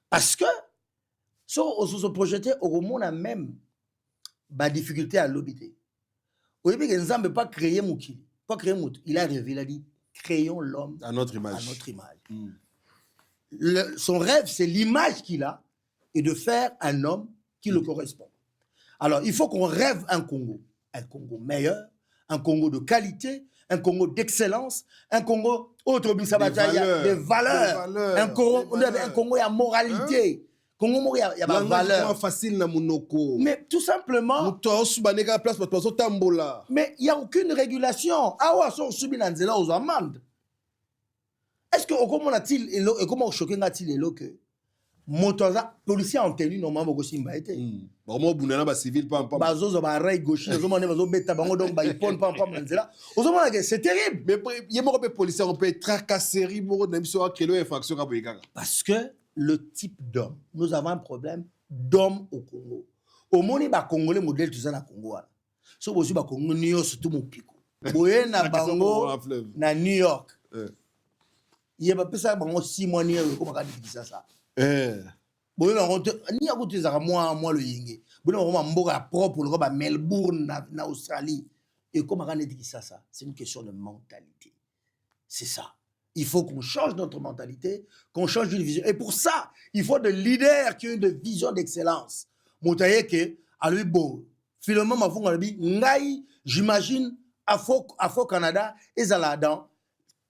Parce que, si on se projette, on a même des difficultés à l'obiter. Au début, il ne pas créer Moukili. Pas créer Moukili. Il a rêvé, il a dit, créons l'homme à notre image. Son rêve, c'est l'image qu'il a et de faire un homme qui le correspond. Alors, il faut qu'on rêve un Congo meilleur, un Congo de qualité, un Congo d'excellence, un Congo autre des valeurs, un Congo à moralité. Congo, il y a des valeurs. Facile na munoko. Mais tout simplement, mais il n'y a aucune régulation. Ah ouais, on subit aux amendes. Est-ce que comment a-t-il et comment choqué a-t-il que motoza policiers ont tenu normalement beaucoup simba été. Vraiment bunana ba civil pam pam. Bazozo ba ray gauche, zo mané bazo beta bango donc ba ipon pam pam nanzela. Ozomona que c'est terrible. Mais il y a policiers on peut tracasserie moro na biso akelo infraction ka boyekaka. Parce que le type d'homme, nous avons un problème d'homme au Congo. Au moni ba congolais modèle tout ça na Congo. So bosi ba Congo New York surtout mon pico. Boye na bango na New York. Il y a pas ça bango 6 mois ni comment ka dit ça. Boye na ni ya kuti za moi le yinge. Boye na mboka propre le ba Melbourne na Australie. Et comment ka dit ça c'est une question de mentalité. C'est ça. Il faut qu'on change notre mentalité, qu'on change une vision. Et pour ça, il faut des leaders qui ont une vision d'excellence. Moutaye que, à lui, bon, finalement, ma fond, j'imagine, Afro Canada et Zala dans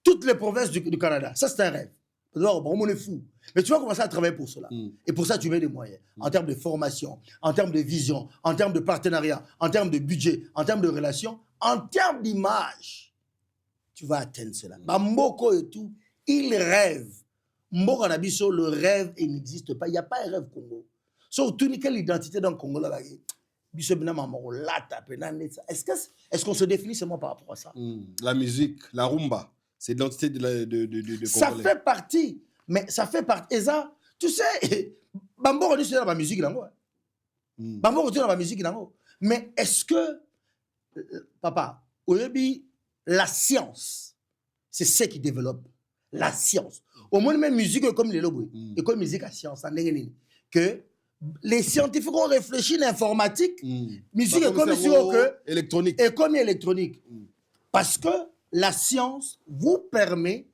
toutes les provinces du Canada. Ça, c'est un rêve. On est fou. Mais tu vas commencer à travailler pour cela. Et pour ça, tu mets des moyens. En termes de formation, en termes de vision, en termes de partenariat, en termes de budget, en termes de relations, en termes d'image. Tu vas atteindre cela. Mboko et tout, il rêve. Mboko Nabiso, le rêve, il n'existe pas. Il n'y a pas un rêve Congo. Surtout, quelle identité dans le Congo là? Est-ce qu'on se définit seulement par rapport à ça? La musique, la rumba, c'est l'identité de ça Congolais. fait partie. Mais ça fait partie. Et ça, tu sais, Bambo dit dans la musique là. Bambo dit dans la musique là. Mais est-ce que, papa, au début, la science, c'est ce qui développe. La science. Au moins, même musique comme les lobos, et comme musique à science, que les scientifiques ont réfléchi l'informatique, musique est comme électronique. Et comme électronique. Parce que la science vous permet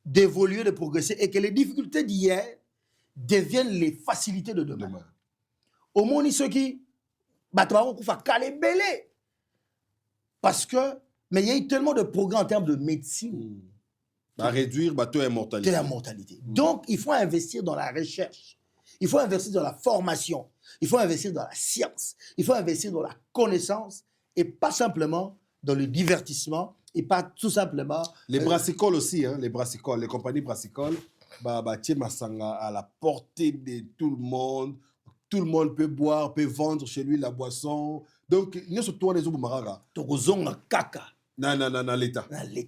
d'évoluer, de progresser, et que les difficultés d'hier deviennent les facilités de demain. Au moins, ceux qui, parce que mais il y a eu tellement de progrès en termes de médecine. À réduire le taux de mortalité. Donc, il faut investir dans la recherche. Il faut investir dans la formation. Il faut investir dans la science. Il faut investir dans la connaissance et pas simplement dans le divertissement et pas tout simplement... Les brassicoles aussi, hein, les brassicoles, les compagnies brassicoles, à la portée de tout le monde. Tout le monde peut boire, peut vendre chez lui la boisson. Donc, il y a surtout les Obumarara. Kaka. Non, l'État.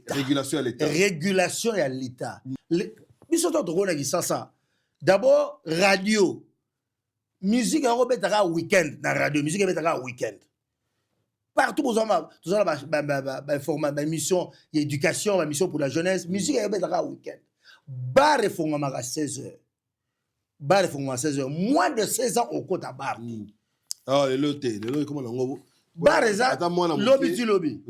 Régulation à l'État. Régulation à l'État. D'abord, radio. Musique, un week-end. Radio, musique, un week-end. Partout, vous avez une mission d'éducation, une mission pour la jeunesse. Musique, un week-end. Bar et fongama à 16h. Bar et fongama à 16h. Moins de 16 ans au côté à bar. Ah, le loté, comment on bar eza lobby ti lobby.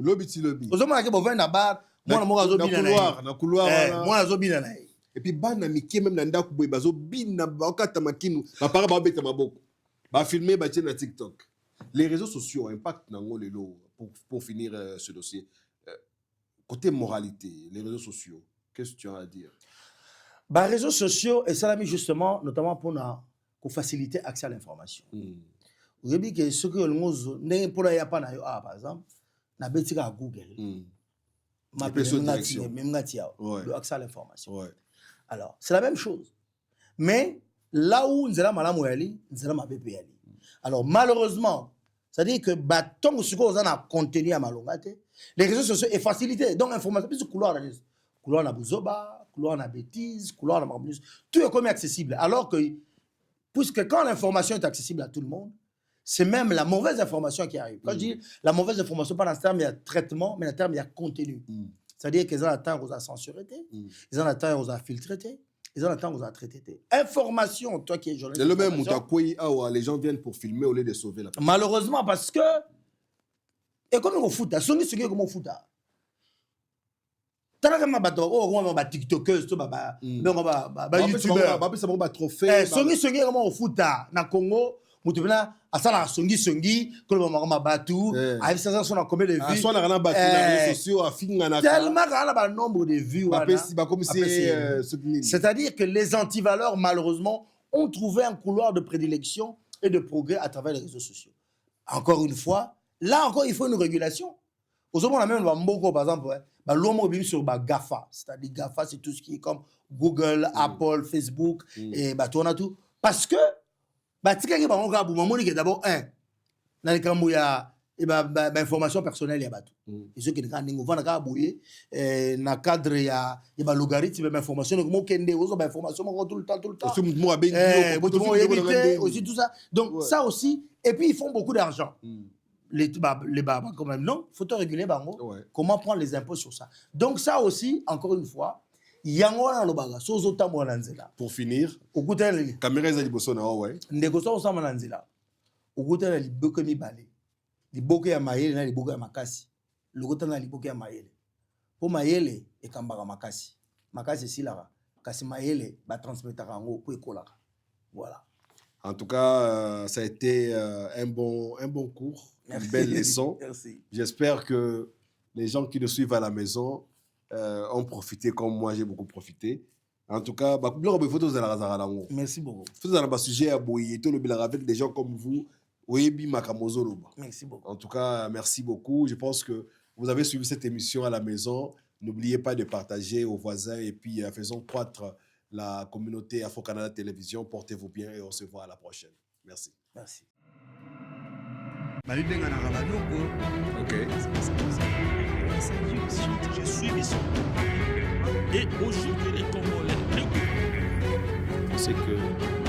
Ozomona ke bovin na bar, mwana moko azobina na couloir. Mwana azobina na ye. Et puis bana mike même na ndako boye bazobina bakata makinu, ba para ba beta maboko. Ba filmer ba na TikTok. Les réseaux sociaux impactent nango lelo pour finir ce dossier. Côté moralité, les réseaux sociaux, qu'est-ce que tu as à dire? Bah réseaux sociaux et ça l'a mis justement notamment pour faciliter l'accès à l'information. Vous savez que ce que le pour la Japan par exemple, na betika à Google. Ma direction. Le accès à l'information. Alors, c'est la même chose. Mais là où nous avons malamu yali, nous avons mabebe yali. Alors malheureusement, c'est-à-dire que tant que ce qu'on a contenu à malongate, les réseaux sociaux est facilité. Donc l'information plus couloir na buzoba, couloir na bêtise, couloir na mabuse, tout est comme accessible. Alors que puisque quand l'information est accessible à tout le monde, c'est même la mauvaise information qui arrive. Quand je dis la mauvaise information, pas dans ce terme, il y a traitement, mais dans ce terme, il y a contenu. C'est-à-dire qu'ils ont un temps où ils ont censuré, ils ont un temps où ils ont filtré, ils ont un temps où ils ont traité. Information, toi qui es journaliste. C'est le même où les gens viennent pour filmer au lieu de sauver la personne. Malheureusement, parce que. Et comme on fout, comment on fout? tala kama bato o ba tiktokers to ba youtubeur ba pesa ba trophée songi kama ofuta na Congo mutu bena asala songi ko ba makama batu a ça son a combien de vues soit na batu na réseaux sociaux afinga na tellement kana ba nombre de vues ba comme c'est-à-dire que les antivaleurs malheureusement ont trouvé un couloir de prédilection et de progrès à travers les réseaux sociaux. Encore une fois, là encore, il faut une régulation. Aujourd'hui, on a même Mboko, par exemple, l'homme mobile sur GAFA. C'est-à-dire GAFA, c'est tout ce qui est comme Google, Apple, Facebook, et tout, on a tout. Parce que, d'abord, dans les cas où il y a information personnelle, il y a tout. Et ceux qui sont dans le cadre, il y a l'algorithme, l'information, l'information, tout le temps. Aussi, tout ça. Donc, ça aussi, et puis ils font beaucoup d'argent. Les quand même, non, il faut te réguler, comment prendre les impôts sur ça. Donc, ça aussi, encore une fois, pour finir, caméra est liboke ya mayele na liboke ya makasi lokota na liboke ya mayele po mayele ekambaka makasi silaka kasi mayele ba transmetaka ngo po ekolaka. Voilà. En tout cas, ça a été un bon cours, une belle leçon. Merci. J'espère que les gens qui nous suivent à la maison ont profité comme moi j'ai beaucoup profité. En tout cas, merci beaucoup. Sujet avec des gens comme vous. Merci beaucoup. En tout cas, merci beaucoup. Je pense que vous avez suivi cette émission à la maison. N'oubliez pas de partager aux voisins et puis faisons croître la communauté Afro-Canada Télévision. Portez-vous bien et on se voit à la prochaine. Merci. Merci. Ok. Je suis mission. Et aujourd'hui, les Congolais, c'est que